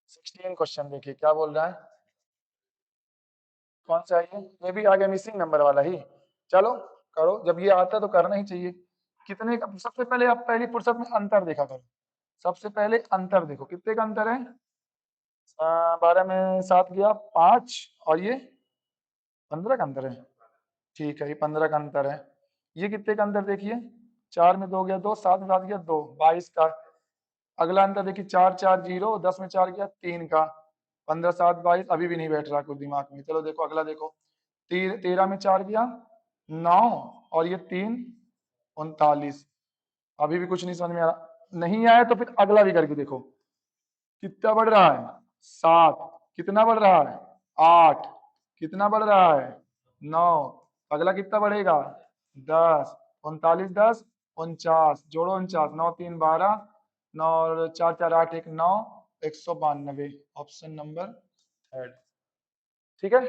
16 क्वेश्चन देखिए क्या बोल रहा है, कौन सा है ये भी आ गया मिसिंग नंबर वाला ही। चलो करो, जब ये आता है तो करना ही चाहिए। कितने का, सबसे पहले आप पहली फुर्सत में अंतर देखा करो। सबसे पहले अंतर देखो, कितने का अंतर है, 12 में 7 गया 5, और ये 15 का अंतर है। ठीक है, ये 15 का अंतर है। ये कितने का अंतर देखिए, 4 में 2 गया 2, 7 में 7 गया 2, 22 का। अगला अंतर देखिए 4 4 0, 10 में 4 गया 3 का, 15 7 22, अभी भी नहीं बैठ रहा कुछ दिमाग में। चलो देखो अगला देखो, 13 में 4 गया 9, और ये 3 39, अभी भी कुछ नहीं समझ में आ रहा। नहीं आया तो फिर अगला भी करके देखो, कितना बढ़ रहा है 7, कितना बढ़ रहा है 8, कितना बढ़ रहा है 9, अगला कितना बढ़ेगा 10, 39 10 49, जोड़ो 49, 9 3 12, 9 और 4 4 8 1 9, 192, ऑप्शन नंबर थर्ड। ठीक है,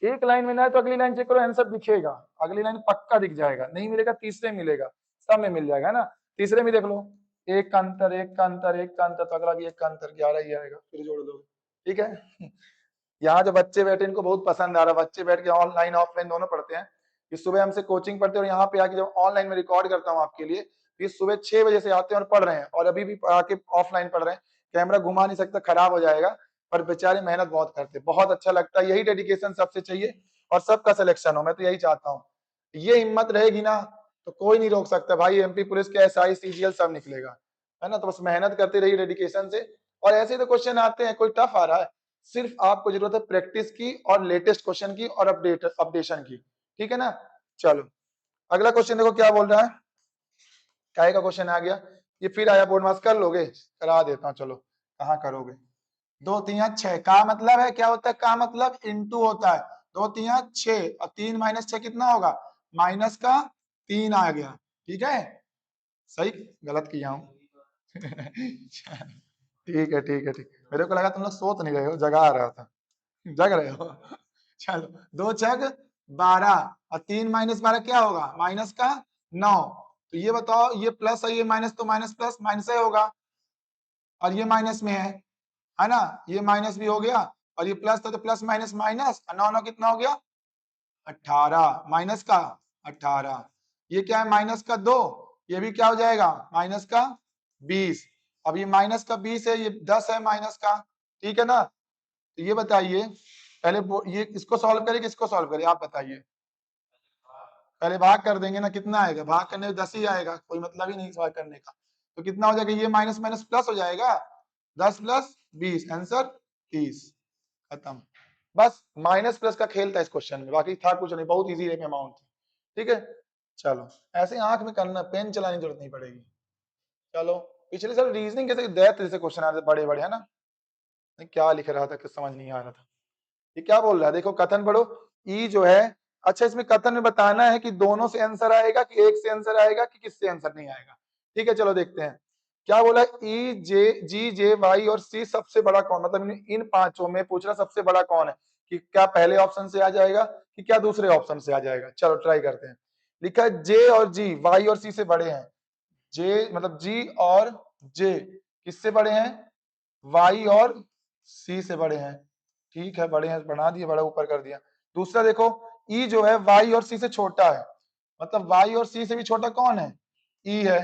एक लाइन में ना है तो अगली लाइन चेक करो, आंसर दिखेगा, अगली लाइन पक्का दिख जाएगा, नहीं मिलेगा तीसरे मिलेगा, सब में मिल जाएगा, है ना। तीसरे में देख लो, एक का अंतर एक का अंतर एक का अंतर, तो अगला भी एक का अंतर 11 ही आएगा, फिर जोड़ दो। ठीक है, यहाँ जो बच्चे बैठे इनको बहुत पसंद आ रहा है, बच्चे बैठ के ऑनलाइन ऑफलाइन दोनों पढ़ते हैं। ये सुबह हमसे कोचिंग पढ़ते हैं, और यहाँ पे आके जब ऑनलाइन में रिकॉर्ड करता हूँ आपके लिए, ये सुबह 6 बजे से आते हैं और पढ़ रहे हैं, और अभी भी आके ऑफलाइन पढ़ रहे हैं। कैमरा घुमा नहीं सकता, खराब हो जाएगा, पर बेचारे मेहनत बहुत करते हैं, बहुत अच्छा लगता है। यही डेडिकेशन सबसे चाहिए, और सबका सिलेक्शन हो, मैं तो यही चाहता हूँ। ये हिम्मत रहेगी ना तो कोई नहीं रोक सकता भाई, एमपी पुलिस के एसआई सीजीएल सब निकलेगा, है ना। तो बस मेहनत करते रहिए डेडिकेशन से, और ऐसे तो क्वेश्चन आते हैं, कोई टफ आ रहा है, सिर्फ आपको जरूरत है प्रैक्टिस की और लेटेस्ट क्वेश्चन की और अपडेशन की। ठीक है ना, चलो अगला क्वेश्चन देखो क्या बोल रहा है, काय का क्वेश्चन आ गया, ये फिर आया बोर्ड मास, कर लोगे, करा देता हूँ, चलो कहाँ करोगे। 2 3 6 का मतलब है, क्या होता है का मतलब, इंटू होता है, 2 3 6, और 3 माइनस 6 कितना होगा, माइनस का 3 आ गया। ठीक है, सही गलत किया हूँ ठीक है ठीक है ठीक, मेरे को लगा तुम लोग सोच नहीं रहे हो, जगा रहा था, जग रहे हो चलो 2 छक 12, और 3 माइनस 12 क्या होगा, माइनस का 9। तो ये बताओ, ये प्लस है, ये माइनस, तो माइनस प्लस माइनस ही होगा, और ये माइनस में है ना, ये माइनस भी हो गया, और ये प्लस था तो प्लस माइनस माइनस, 9 9 कितना हो गया 18, माइनस का 18, ये क्या है माइनस का 2, ये भी क्या हो जाएगा माइनस का 20, अब ये माइनस का 20 है, ये 10 है माइनस का। ठीक है ना, तो ये बताइए पहले ये इसको सॉल्व करें किसको सॉल्व करें, आप बताइए। पहले भाग कर देंगे ना, कितना आएगा, भाग करने में 10 ही आएगा, कोई मतलब ही नहीं भाग करने का। तो कितना हो जाएगा, ये माइनस माइनस प्लस हो जाएगा, 10 प्लस 20, आंसर 30, खत्म। बस माइनस प्लस का खेल था इस क्वेश्चन में, बाकी था कुछ नहीं, बहुत इजी अमाउंट थी। ठीक है, चलो ऐसे आंख में करना, पेन चलाने की जरूरत नहीं पड़ेगी। चलो पिछले साल रीजनिंग कैसे दैत जैसे क्वेश्चन आते बड़े बड़े, है ना, क्या लिख रहा था कि समझ नहीं आ रहा था। ये क्या बोल रहा है, देखो कथन पढ़ो, ई जो है, अच्छा इसमें कथन में बताना है कि दोनों से आंसर आएगा कि एक से आंसर आएगा कि किससे आंसर नहीं आएगा। ठीक है, चलो देखते हैं क्या बोला, ई जे जी जे वाई और सी सबसे बड़ा कौन, मतलब इन पांचों में पूछ रहा सबसे बड़ा कौन है, कि क्या पहले ऑप्शन से आ जाएगा कि क्या दूसरे ऑप्शन से आ जाएगा। चलो ट्राई करते हैं, लिखा है जे और जी वाई और सी से बड़े हैं, जे मतलब जी और जे किससे बड़े हैं, वाई और सी से बड़े हैं, ठीक है, बड़े हैं, बना दिए, बड़ा ऊपर कर दिया। दूसरा देखो, ई जो है वाई और सी से छोटा है, मतलब वाई और सी से भी छोटा कौन है, ई है।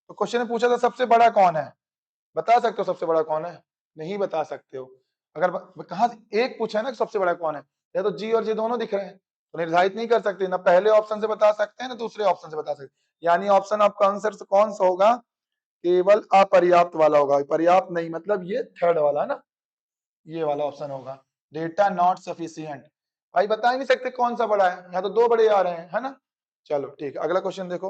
तो क्वेश्चन में पूछा था सबसे बड़ा कौन है, बता सकते हो सबसे बड़ा कौन है, नहीं बता सकते हो। अगर कहा एक पूछा है ना सबसे बड़ा कौन है, या तो जी और जे दोनों दिख रहे हैं, तो निर्धारित नहीं कर सकते, ना पहले ऑप्शन से बता सकते हैं ना दूसरे ऑप्शन से बता सकते हैं। यानी ऑप्शन आपका आंसर कौन सा होगा, केवल अपर्याप्त वाला होगा। पर्याप्त नहीं मतलब ये थर्ड वाला ना, ये वाला ऑप्शन होगा, डेटा नॉट सफिशिएंट। भाई बता ही नहीं सकते कौन सा बड़ा है, यहाँ तो दो बड़े आ रहे हैं, है ना। चलो ठीक है, अगला क्वेश्चन देखो।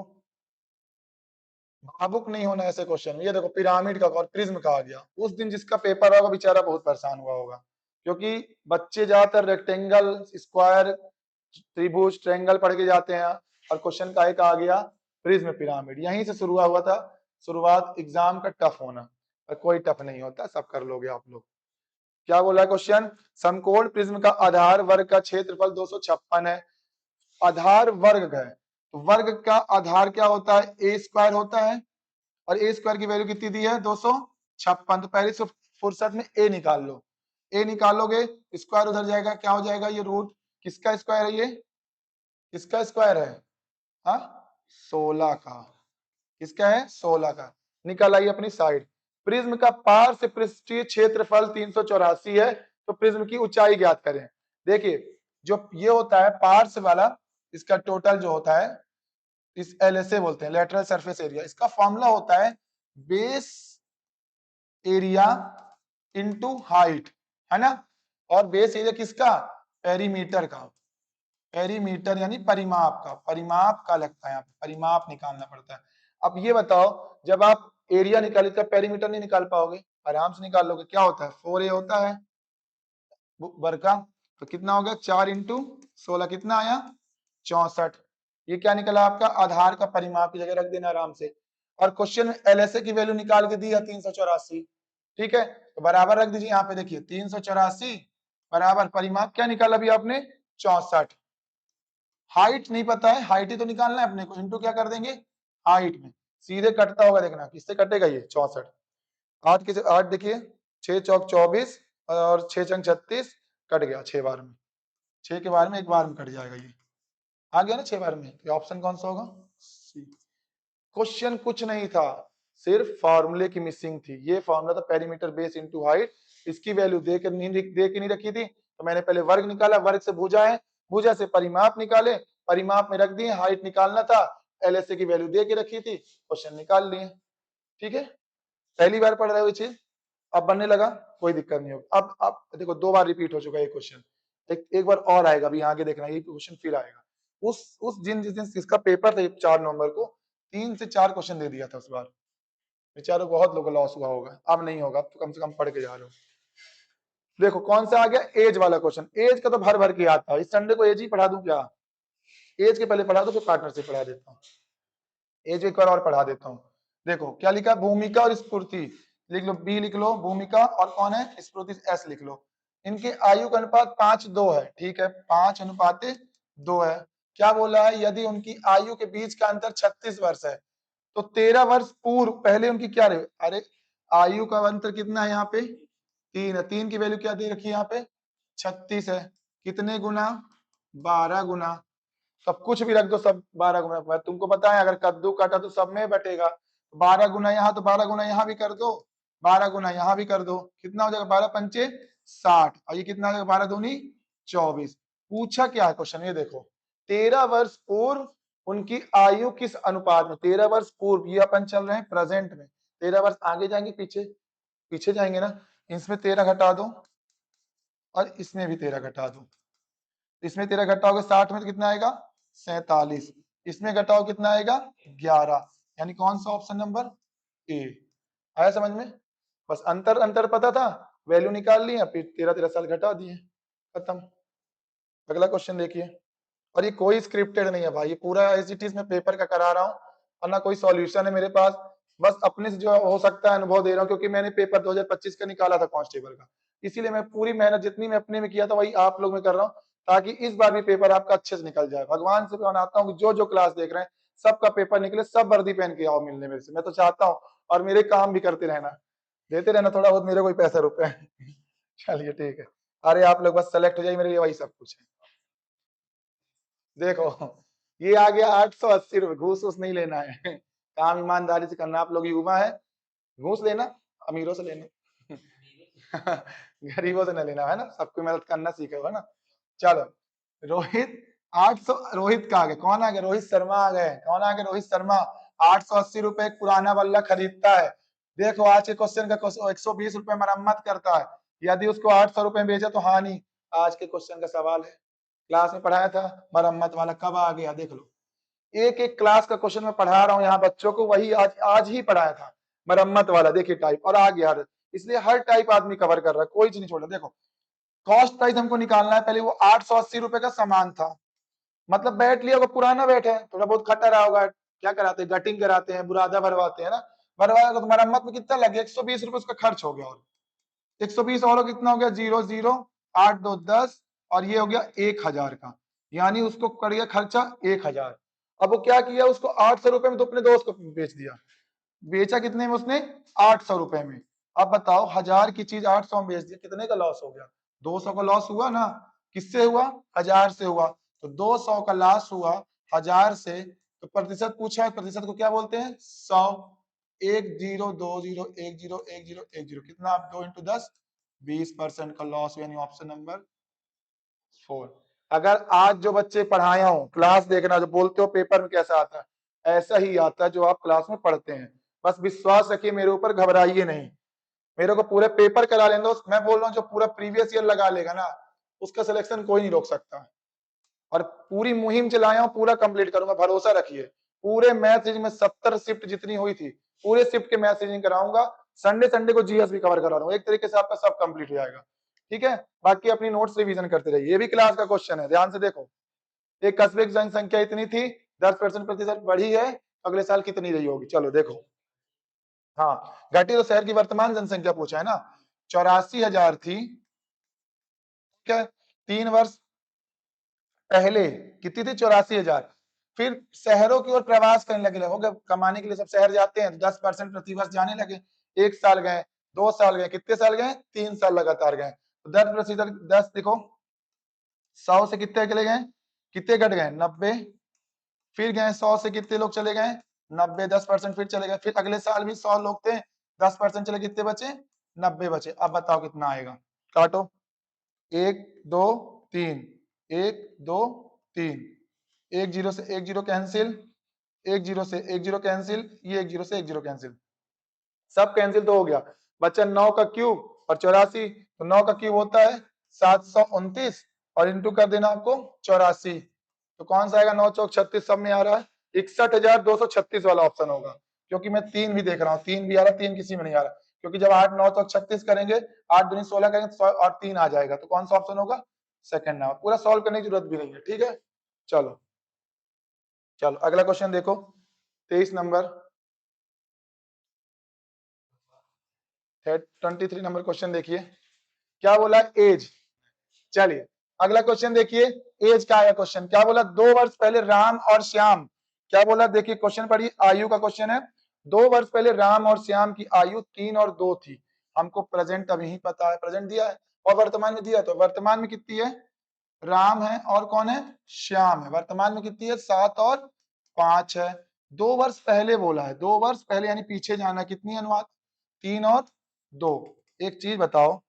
भावुक नहीं होना ऐसे क्वेश्चन में। ये देखो पिरामिड का और प्रिज्म का आ गया, उस दिन जिसका पेपर होगा बेचारा बहुत परेशान हुआ होगा, क्योंकि बच्चे ज्यादातर रेक्टेंगल, स्क्वायर, त्रिभुज, ट्रायंगल पढ़ के जाते हैं, और क्वेश्चन का एक आ गया प्रिज्म पिरामिड। यहीं से शुरू हुआ था शुरुआत एग्जाम का टफ होना, और कोई टफ नहीं होता, सब कर लोगे आप लोग। क्या बोला क्वेश्चन, समकोण प्रिज्म का आधार वर्ग का क्षेत्रफल 256 है। आधार वर्ग है, तो वर्ग का आधार क्या होता है, ए स्क्वायर होता है, और ए स्क्वायर की वैल्यू कितनी दी है 256। तो पहले से फुर्सत में ए निकाल लो, ए निकालोगे स्क्वायर उधर जाएगा, क्या हो जाएगा, ये रूट किसका स्क्वायर है, ये किसका स्क्वायर है, हाँ 16 का, किसका है 16 का। निकल आई अपनी साइड। प्रिज्म का पार्श्व पृष्ठीय क्षेत्रफल 384 है, तो प्रिज्म की ऊंचाई ज्ञात करें। देखिए जो ये होता है पार्श्व वाला, इसका टोटल जो होता है, इस एलएसए बोलते हैं, लेटरल सरफेस एरिया। इसका फॉर्मूला होता है बेस एरिया इनटू हाइट, है ना। और बेस एरिया किसका, पेरीमीटर का, पेरीमीटर यानी परिमाप का, परिमाप का लगता है यहाँ पे, परिमाप निकालना पड़ता है। अब ये बताओ, जब आप एरिया निकाले तो पेरीमीटर नहीं निकाल पाओगे, आराम से निकाल लोगे। क्या होता है 4a होता है वर्ग का, तो कितना हो गया 4 इंटू 16, कितना आया 64। ये क्या निकला आपका, आधार का परिमाप की जगह रख देना आराम से। और क्वेश्चन में एलएसए की वैल्यू निकाल के दी है 384, ठीक है, तो बराबर रख दीजिए यहाँ पे। देखिए 384 बराबर परिमाप क्या निकाला अभी आपने 64। हाइट नहीं पता है, हाइट ही तो निकालना है अपने को, इंटू क्या कर देंगे हाइट में, सीधे कटता होगा, देखना किससे कटेगा ये 64। 8 किसे 8 देखिए, 6 चौक 24 और 6 चंग 36, कट गया 6 बार में, 6 के बार में एक बार में कट जाएगा, ये आ गया ना 6 बार में। तो ऑप्शन कौन सा होगा सी। क्वेश्चन कुछ नहीं था, सिर्फ फार्मूले की मिसिंग थी। ये फार्मूला था पेरीमीटर बेस इनटू हाइट, इसकी वैल्यू दे के नहीं रखी थी, तो मैंने पहले वर्ग निकाला, वर्ग से भुजा है, भुजा से परिमाप निकाले, परिमाप में रख दिए, हाइट निकालना था, एलएसए की वैल्यू दे के रखी थी, क्वेश्चन निकाल लिए। ठीक है, पहली बार पढ़ रहे हो चीज, अब बनने लगा, कोई दिक्कत नहीं होगी। अब देखो 2 बार रिपीट हो चुका है ये क्वेश्चन, एक बार और आएगा, अभी आगे देखना ये क्वेश्चन फिर आएगा। उस जिस दिन इसका पेपर था 4 नवंबर को, 3 से 4 क्वेश्चन दे दिया था उस बार, बेचारों बहुत लोगों लॉस हुआ होगा। अब नहीं होगा, तो कम से कम पढ़ के जा रहे हो। देखो कौन सा आ गया, एज वाला क्वेश्चन। एज का तो भर भर के याद था, इस संडे को एज ही पढ़ा दूं क्या, एज के पहले पढ़ा दो फिर पार्टनर से पढ़ा देता हूँ, एज एक बार और पढ़ा देता हूँ। देखो क्या लिखा, भूमिका और स्फूर्ति लिख लो, बी लिख लो भूमिका, और कौन है स्फूर्ति एस लिख लो। इनके आयु का अनुपात 5:2 है, ठीक है 5:2 है। क्या बोला है, यदि उनकी आयु के बीच का अंतर 36 वर्ष है, तो 13 वर्ष पूर्व पहले उनकी क्या रहे, अरे आयु का अंतर कितना है यहाँ पे 3 है, 3 की वैल्यू क्या दे रखी है यहाँ पे 36 है, कितने गुना 12 गुना, सब कुछ भी रख दो, सब 12 गुना। तुमको पता है अगर कद्दू काटा तो सब में बटेगा, 12 गुना यहाँ तो 12 गुना यहाँ भी कर दो, 12 गुना यहाँ भी कर दो, कितना हो जाएगा 12 पंचे 60, और ये कितना हो जाएगा 12 दूनी 24। पूछा क्या है क्वेश्चन, ये देखो 13 वर्ष पूर्व उनकी आयु किस अनुपात में, 13 वर्ष पूर्व, ये अपन चल रहे हैं प्रेजेंट में, 13 वर्ष आगे जाएंगे पीछे, पीछे जाएंगे ना, इसमें 13 घटा दो और इसमें भी 13 घटा दो, इसमें 13 घटाओगे 60 में तो कितना आएगा 47, इसमें घटाओ कितना आएगा 11, यानी कौन सा ऑप्शन नंबर ए। आया समझ में, बस अंतर अंतर पता था, वैल्यू निकाल ली, फिर 13 साल घटा दिए, खत्म। अगला क्वेश्चन देखिए, और ये कोई स्क्रिप्टेड नहीं है भाई, ये पूरा एज इट इज मैं पेपर का करा रहा हूँ, और ना कोई सॉल्यूशन है मेरे पास, बस अपने से जो हो सकता है अनुभव दे रहा हूँ, क्योंकि मैंने पेपर 2025 का निकाला था कांस्टेबल का, इसीलिए मैं पूरी मेहनत जितनी मैं अपने में किया था वही आप लोग में कर रहा हूँ, ताकि इस बार भी पेपर आपका अच्छे से निकल जाए। भगवान से मनाता हूँ कि जो जो क्लास देख रहे हैं सबका पेपर निकले, सब वर्दी पहन के आओ मिलने मेरे से, मैं तो चाहता हूँ, और मेरे काम भी करते रहना, देते रहना थोड़ा बहुत मेरे कोई पैसा रुपए चलिए ठीक है। अरे आप लोग बस सेलेक्ट हो जाइए, मेरे लिए वही सब कुछ है। देखो ये आ गया 880 रुपए। घूस वूस नहीं लेना है, काम ईमानदारी से करना। आप लोग युवा है, घूस लेना अमीरों से लेना गरीबों से न लेना, है ना। सबको मदद करना सीखे, है ना। चलो रोहित 800, रोहित का आ गया, कौन आ गया? रोहित शर्मा आ गए। कौन आ गया? रोहित शर्मा। 880 रुपए एक पुराना बल्ला खरीदता है। देखो आज के क्वेश्चन का 120 रुपए मरम्मत करता है। यदि उसको 800 रुपए बेचा तो हानि। आज के क्वेश्चन का सवाल है, क्लास में पढ़ाया था मरम्मत वाला, कब आ गया देख लो। एक एक क्लास का क्वेश्चन मैं पढ़ा रहा हूँ यहाँ बच्चों को, वही आज ही पढ़ाया था मरम्मत वाला। देखिए टाइप और आ गया, इसलिए हर टाइप आदमी कवर कर रहा है, कोई चीज नहीं छोड़ रहा। देखो कॉस्ट प्राइस हमको निकालना है। पहले वो 880 रुपए का सामान था, मतलब बैठ लिया, वो पुराना बैठ है, थोड़ा बहुत खटा रहा होगा, क्या कराते हैं, गटिंग कराते हैं, बुरादा भरवाते हैं ना। भरवाया तो मरम्मत में कितना लग गया? 120 रुपए उसका खर्च हो गया। और 120 और कितना हो गया? 0 0 8 2 10 और ये हो गया 1000 का, यानी उसको कर गया खर्चा 1000। अब वो क्या किया, उसको 800 रुपए में तो अपने दोस्त को बेच दिया। बेचा कितने में उसने? 800 रुपए में। अब बताओ 1000 की चीज 800 में बेच दी, कितने का लॉस हो गया? 200 का लॉस हुआ ना। किससे हुआ? 1000 से हुआ। तो 200 का लॉस हुआ 1000 से। तो प्रतिशत पूछा है, प्रतिशत को क्या बोलते हैं? 100। 1020101010 कितना? 2 इंटू 10 20% का लॉस, यानी ऑप्शन नंबर 4। अगर आज जो बच्चे पढ़ाया हूं, क्लास देखना, जो बोलते हो पेपर में कैसा आता है, ऐसा ही आता है जो आप क्लास में पढ़ते हैं। बस विश्वास रखिए मेरे ऊपर, घबराइए नहीं। मेरे को पूरे पेपर करा लेने दो। मैं बोल रहा हूँ जो पूरा प्रीवियस ईयर लगा लेगा ना, उसका सिलेक्शन कोई नहीं रोक सकता। और पूरी मुहिम चलाया हूं, पूरा कंप्लीट करूंगा, भरोसा रखिए। पूरे मैथ रीजनिंग में 70 शिफ्ट जितनी हुई थी, पूरे शिफ्ट के मैथ रीजनिंग कराऊंगा। संडे संडे को जीएस भी कवर करा दूंगा। एक तरीके से आपका सब कंप्लीट हो जाएगा। ठीक है, बाकी अपनी नोट्स रिवीजन करते रहिए। ये भी क्लास का क्वेश्चन है, ध्यान से देखो। एक कस्बे की जनसंख्या इतनी थी, 10% प्रतिशत बढ़ी है, अगले साल कितनी रही होगी? चलो देखो। हाँ घटी तो शहर की वर्तमान जनसंख्या पूछा है ना, 84,000 थी। ठीक है, 3 वर्ष पहले कितनी थी? 84,000। फिर शहरों की ओर प्रवास करने लगे, हो गए कमाने के लिए, सब शहर जाते हैं, 10% प्रतिवर्ष जाने लगे। 1 साल गए, 2 साल गए, कितने साल गए? 3 साल लगातार गए। तो 10%, 10 देखो 100 से कितने चले गए? कितने घट गए? 90। फिर गए 100 से कितने लोग चले गए? 90। 10% फिर चले गए। फिर अगले साल भी 100 लोग थे, 10% चले, कितने बचे? 90 बचे। अब बताओ कितना आएगा? काटो। 1 2 3, 1 2 3, 1 0 से 1 0 कैंसिल, 1 0 से 1 0 कैंसिल, ये 1 0 से 1 0 कैंसिल, सब कैंसिल तो हो गया। बचा 9 का क्यूब और 84। तो 9 का क्यूब होता है 729 और इंटू कर देना आपको 84। तो कौन सा आएगा? 9 चौक 36, सब में आ रहा है 61,236 वाला ऑप्शन होगा। क्योंकि मैं 3 भी देख रहा हूँ, 3 भी आ रहा, 3 किसी में नहीं आ रहा। क्योंकि जब 8 9 चौक 36 करेंगे, 8 दूनी 16 करेंगे तो और 3 आ जाएगा। तो कौन सा ऑप्शन होगा? Second number. पूरा सॉल्व करने की जरूरत भी नहीं है। ठीक है, चलो चलो अगला क्वेश्चन देखो, 23 नंबर, 23 नंबर क्वेश्चन देखिए, क्या बोला? एज। चलिए अगला क्वेश्चन देखिए, एज का आया क्वेश्चन। क्या बोला? 2 वर्ष पहले राम और श्याम, क्या बोला? देखिए क्वेश्चन पढ़िए, आयु का क्वेश्चन है। 2 वर्ष पहले राम और श्याम की आयु 3 और 2 थी। हमको प्रेजेंट अभी ही पता है, प्रेजेंट दिया है और वर्तमान में दिया। तो वर्तमान में कितनी है? राम है और कौन है? श्याम है। वर्तमान में कितनी है? 7 और 5 है। 2 वर्ष पहले बोला है, 2 वर्ष पहले यानी पीछे जाना। कितनी है अनुवाद? 3 और 2। एक चीज बताओ,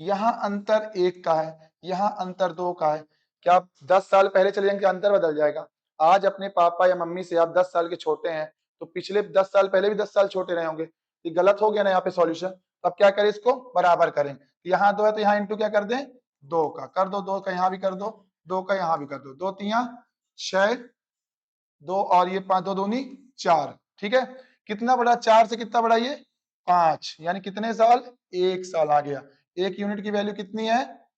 यहाँ अंतर 1 का है, यहाँ अंतर 2 का है। क्या आप 10 साल पहले चले जाएंगे, अंतर बदल जाएगा? आज अपने पापा या मम्मी से आप 10 साल के छोटे हैं, तो पिछले 10 साल पहले भी 10 साल छोटे रहे होंगे। ये गलत हो गया ना यहाँ पे सॉल्यूशन। अब क्या करें? इसको बराबर करें। यहाँ 2 है तो यहाँ इंटू क्या कर दें? 2 का कर दो, 2 का यहाँ भी कर दो, 2 का यहाँ भी कर दो। 2 3 6, 2 और ये 5, 2 दूनी 4। ठीक है, कितना बड़ा? 4 से कितना बड़ा? ये 5, यानी कितने साल? 1 साल आ गया। 1 यूनिट की वैल्यू कितनी है?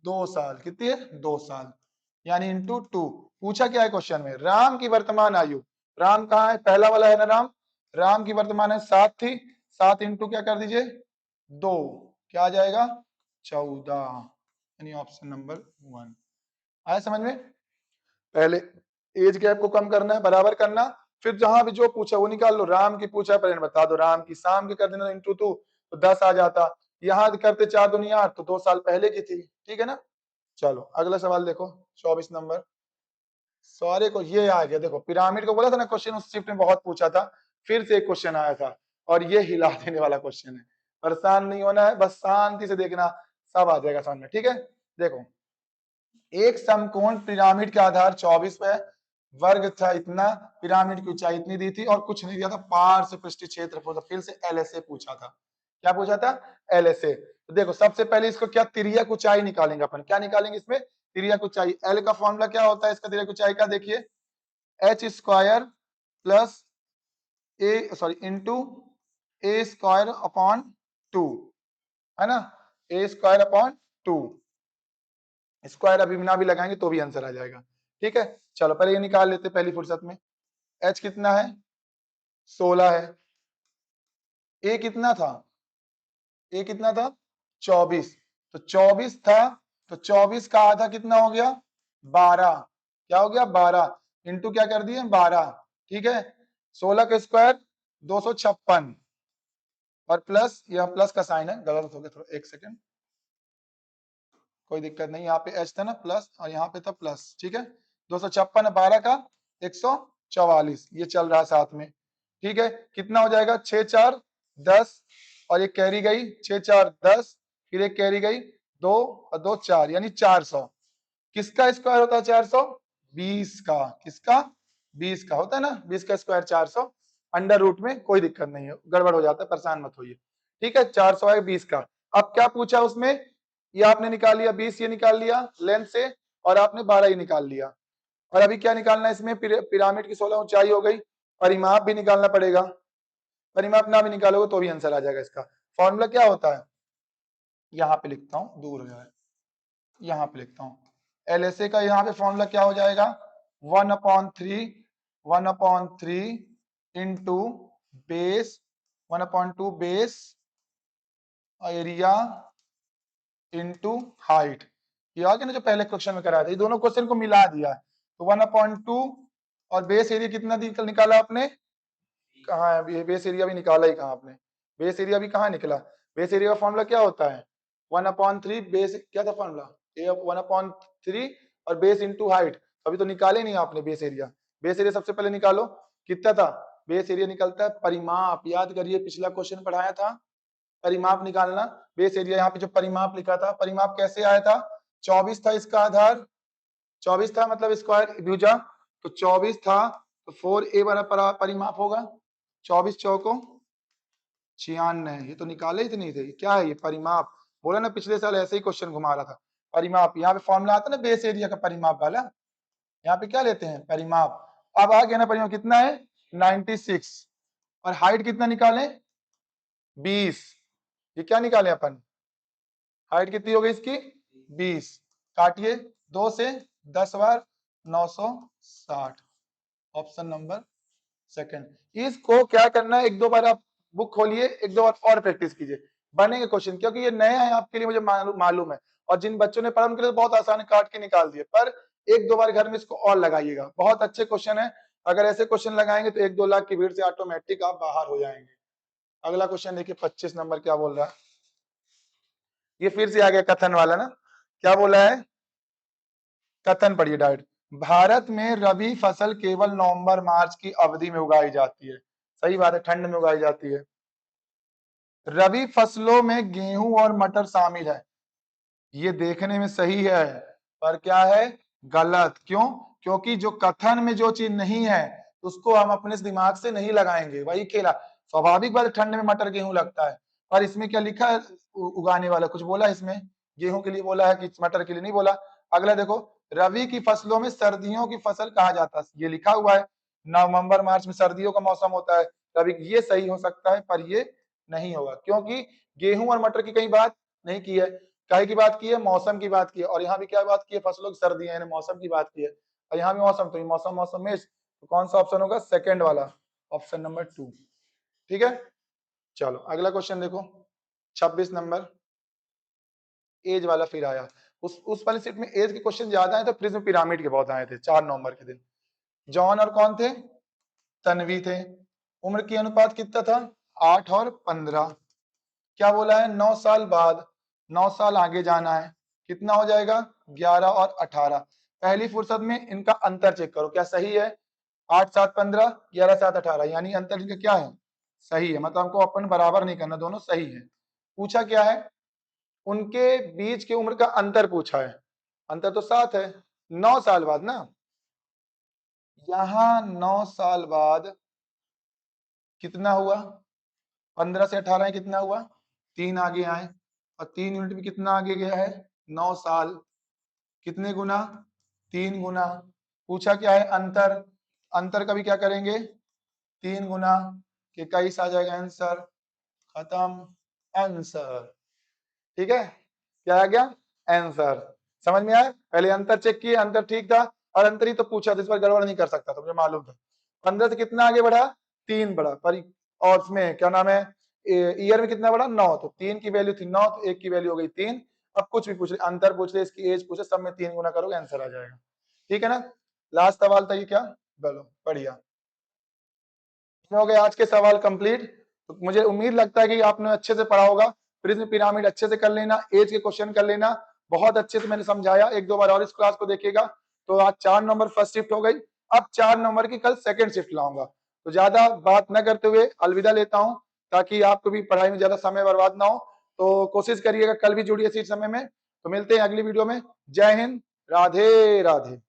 2 साल। कितनी है? 2 साल, यानी इंटू 2। पूछा क्या है क्वेश्चन में? राम की वर्तमान आयु। राम कहाँ है? पहला वाला है ना राम। राम की वर्तमान है 7 थी, 7 इंटू क्या कर दीजिए? 2, क्या आ जाएगा? 14, यानी ऑप्शन नंबर 1 आया समझ में। पहले एज गैप को कम करना है, बराबर करना, फिर जहां भी जो पूछा वो निकाल लो। राम की पूछा है प्रेजेंट बता दो, राम की शाम की कर देना इंटू 2 तो 10 आ जाता। यहाँ करते 4 दूनी 8, तो 2 साल पहले की थी, ठीक है ना। चलो अगला सवाल देखो 24 नंबर। सारे को ये आ गया, देखो पिरामिड को बोला था ना क्वेश्चन उस शिफ्ट में बहुत पूछा था, फिर से एक क्वेश्चन आया था और ये हिला देने वाला क्वेश्चन है। परेशान नहीं होना है, बस शांति से देखना, सब आ जाएगा समझ में, ठीक है। देखो एक समकोण पिरामिड का आधार 24 है, वर्ग था इतना, पिरामिड की ऊंचाई इतनी दी थी और कुछ नहीं दिया था, पार्श्व पृष्ठीय क्षेत्रफल, फिर से एलएसए पूछा था। क्या पूछा था? एलएसए। तो देखो सबसे पहले इसको क्या तिर्यक ऊंचाई निकालेंगे अपन, क्या निकालेंगे इसमें? तिर्यक ऊंचाई। एल का फॉर्मूला क्या होता है इसका तिर्यक ऊंचाई का? देखिए एच स्क्वायर प्लस ए सॉरी इंटू ए स्क्वायर अपॉन 2, है ना, ए स्क्वायर अपॉन 2। स्क्वायर अभी ना भी लगाएंगे तो भी आंसर आ जाएगा, ठीक है। चलो पहले ये निकाल लेते पहली फुर्सत में। एच कितना है? 16 है। ए कितना था? ए कितना था? 24। तो 24 था, तो 24 का आधा कितना हो गया? 12। क्या हो गया? 12 इंटू क्या कर दिए? 12, ठीक है। 16 का स्क्वायर 256 और प्लस, यह प्लस का साइन है, गलत हो गया थोड़ा, एक सेकेंड, कोई दिक्कत नहीं। यहाँ पे एच था ना प्लस और यहाँ पे था प्लस, ठीक है। 256 12 का 144, ये चल रहा है साथ में, ठीक है। कितना हो जाएगा? 6 4 10 और एक कैरी गई, 6 4 10, फिर एक कैरी गई 2 और 2 4, यानी 400। किसका स्क्वायर होता है 400? 20 का। किसका? 20 का होता है ना, 20 का स्क्वायर 400, अंडर रूट में कोई दिक्कत नहीं है, गड़बड़ हो जाता है, परेशान मत होइए, ठीक है। 400 है 20 का। अब क्या पूछा उसमें? ये आपने निकाल लिया 20, ये निकाल लिया लेंथ से, और आपने 12 ये निकाल लिया। और अभी क्या निकालना है इसमें? पिरामिड की 16 ऊंचाई हो गई, परिमाप भी निकालना पड़ेगा। परिमाप ना भी निकालोगे तो भी आंसर आ जाएगा इसका। फॉर्मूला क्या होता है? यहाँ पे लिखता हूँ, दूर हो जाए, यहाँ पे लिखता हूँ। एलएसए का यहाँ पे फॉर्मूला क्या हो जाएगा? 1/3 into base 1/2 base area into height. ये आ गया ना जो पहले क्वेश्चन में कराया था, ये दोनों क्वेश्चन को मिला दिया है। तो 1/2 और बेस एरिया कितना निकाला आपने? कहाँ है ये बेस एरिया? भी निकाला ही कहाँ आपने? बेस एरिया भी कहाँ निकला? बेस एरिया का फॉर्मूला क्या होता है? 1/3 बेस, क्या था फॉर्मूला? 1/3 और बेस इंटू हाइट। अभी तो निकाले नहीं आपने बेस एरिया। बेस एरिया सबसे पहले निकालो, कितना था? बेस एरिया निकलता है परिमाप, याद करिए पिछला क्वेश्चन पढ़ाया था, परिमाप निकालना। बेस एरिया यहाँ पे जो परिमाप लिखा था, परिमाप कैसे आया था? 24 था इसका आधार, 24 था मतलब स्क्वायर भुजा, तो 24 था तो 4a वाला परिमाप होगा। 24 चौको 96, ये तो निकाले ही नहीं थे। क्या है ये? परिमाप। बोला ना पिछले साल ऐसे ही क्वेश्चन घुमा रहा था। परिमाप, यहाँ पे फॉर्मूला आता है ना बेस एरिया का परिमाप वाला, यहाँ पे क्या लेते हैं? परिमाप। अब आ गया ना परिमाप कितना है? 96। और हाइट कितना निकाले? 20। ये क्या निकाले अपन? हाइट कितनी हो गई इसकी? 20। काटिए 2 से 10 बार 960, ऑप्शन नंबर सेकंड। इसको क्या करना है, एक दो बार आप बुक खोलिए, एक दो बार और प्रैक्टिस कीजिए, बनेंगे क्वेश्चन, क्योंकि ये नया है आपके लिए, मुझे मालूम है। और जिन बच्चों ने पढ़ा उनके लिए बहुत आसान है, काट के निकाल दिए, पर एक दो बार घर में इसको और लगाइएगा, बहुत अच्छे क्वेश्चन है। अगर ऐसे क्वेश्चन लगाएंगे तो 1-2 लाख की भीड़ से ऑटोमेटिक आप बाहर हो जाएंगे। अगला क्वेश्चन देखिए 25 नंबर क्या बोल रहा है। ये फिर से आ गया कथन वाला ना, क्या बोला है? कथन पढ़िए डायरेक्ट। भारत में रबी फसल केवल नवंबर मार्च की अवधि में उगाई जाती है। सही बात है, ठंड में उगाई जाती है। रबी फसलों में गेहूं और मटर शामिल है। ये देखने में सही है, पर क्या है? गलत। क्यों? क्योंकि जो कथन में जो चीज नहीं है उसको हम अपने दिमाग से नहीं लगाएंगे, वही खेला। स्वाभाविक बात ठंड में मटर गेहूं लगता है, पर इसमें क्या लिखा है? उगाने वाला कुछ बोला इसमें? गेहूं के लिए बोला है कि मटर के लिए? नहीं बोला। अगला देखो, रबी की फसलों में सर्दियों की फसल कहा जाता है, ये लिखा हुआ है। नवंबर मार्च में सर्दियों का मौसम होता है रबी, ये सही हो सकता है, पर ये नहीं होगा, क्योंकि गेहूं और मटर की कहीं बात नहीं की है। काहे की बात की है? मौसम की बात की है। और यहाँ भी क्या बात की है? फसलों की सर्दियां, यानी मौसम की बात की है। और यहाँ भी मौसम, तो मौसम मौसम में, तो कौन सा ऑप्शन होगा? सेकंड वाला, ऑप्शन नंबर 2, ठीक है। चलो अगला क्वेश्चन देखो 26 नंबर, एज वाला फिर आया। उस वाली सीट में एज के क्वेश्चन ज्यादा आए, तो प्रिज्म पिरामिड के बहुत आए थे 4 नवंबर के दिन। जॉन और कौन थे? तन्वी थे। उम्र की अनुपात कितना था? 8 और 15, क्या बोला है 9 साल बाद, 9 साल आगे जाना है, कितना हो जाएगा 11 और 18। पहली फुर्सत में इनका अंतर चेक करो क्या सही है, 8 7 15, 11 7 18, यानी अंतर इनका क्या है सही है, मतलब हमको अपन बराबर नहीं करना, दोनों सही है। पूछा क्या है, उनके बीच की उम्र का अंतर पूछा है, अंतर तो 7 है, 9 साल बाद ना, यहां 9 साल बाद कितना हुआ, 15 से 18 कितना हुआ, 3 आगे आए, और 3 यूनिट में कितना आगे गया है 9 साल, कितने गुना 3 गुना। पूछा क्या है अंतर, अंतर का भी क्या करेंगे 3 गुना, कि 21 आ जाएगा आंसर, खत्म आंसर। ठीक है, क्या आ गया आंसर, समझ में आया, पहले अंतर चेक किए, अंतर ठीक था, और अंतर ही तो पूछा था, इस बार गड़बड़ नहीं कर सकता था, मुझे मालूम था। 15 से कितना आगे बढ़ा 3 बढ़ा, पर और उसमें क्या नाम है ईयर में कितना बढ़ा 9, तो 3 की वैल्यू थी 9, तो 1 की वैल्यू हो गई 3। अब कुछ भी पूछ रहे, अंतर पूछ रहे, इसकी एज पूछे, सब में 3 गुना करोगे आंसर आ जाएगा। ठीक है ना, लास्ट सवाल था ये क्या, बोलो बढ़िया, हो गए आज के सवाल कंप्लीट। तो मुझे उम्मीद लगता है कि आपने अच्छे से पढ़ा होगा, प्रिज्म पिरामिड अच्छे से कर लेना, एज के क्वेश्चन कर लेना, बहुत अच्छे से मैंने समझाया, एक दो बार और इस क्लास को देखिएगा। तो आज 4 नंबर फर्स्ट शिफ्ट हो गई, अब 4 नंबर की कल सेकंड शिफ्ट लाऊंगा। तो ज्यादा बात न करते हुए अलविदा लेता हूं, ताकि आपको भी पढ़ाई में ज्यादा समय बर्बाद ना हो। तो कोशिश करिएगा कल भी जुड़िए इसी समय में। तो मिलते हैं अगली वीडियो में, जय हिंद, राधे राधे।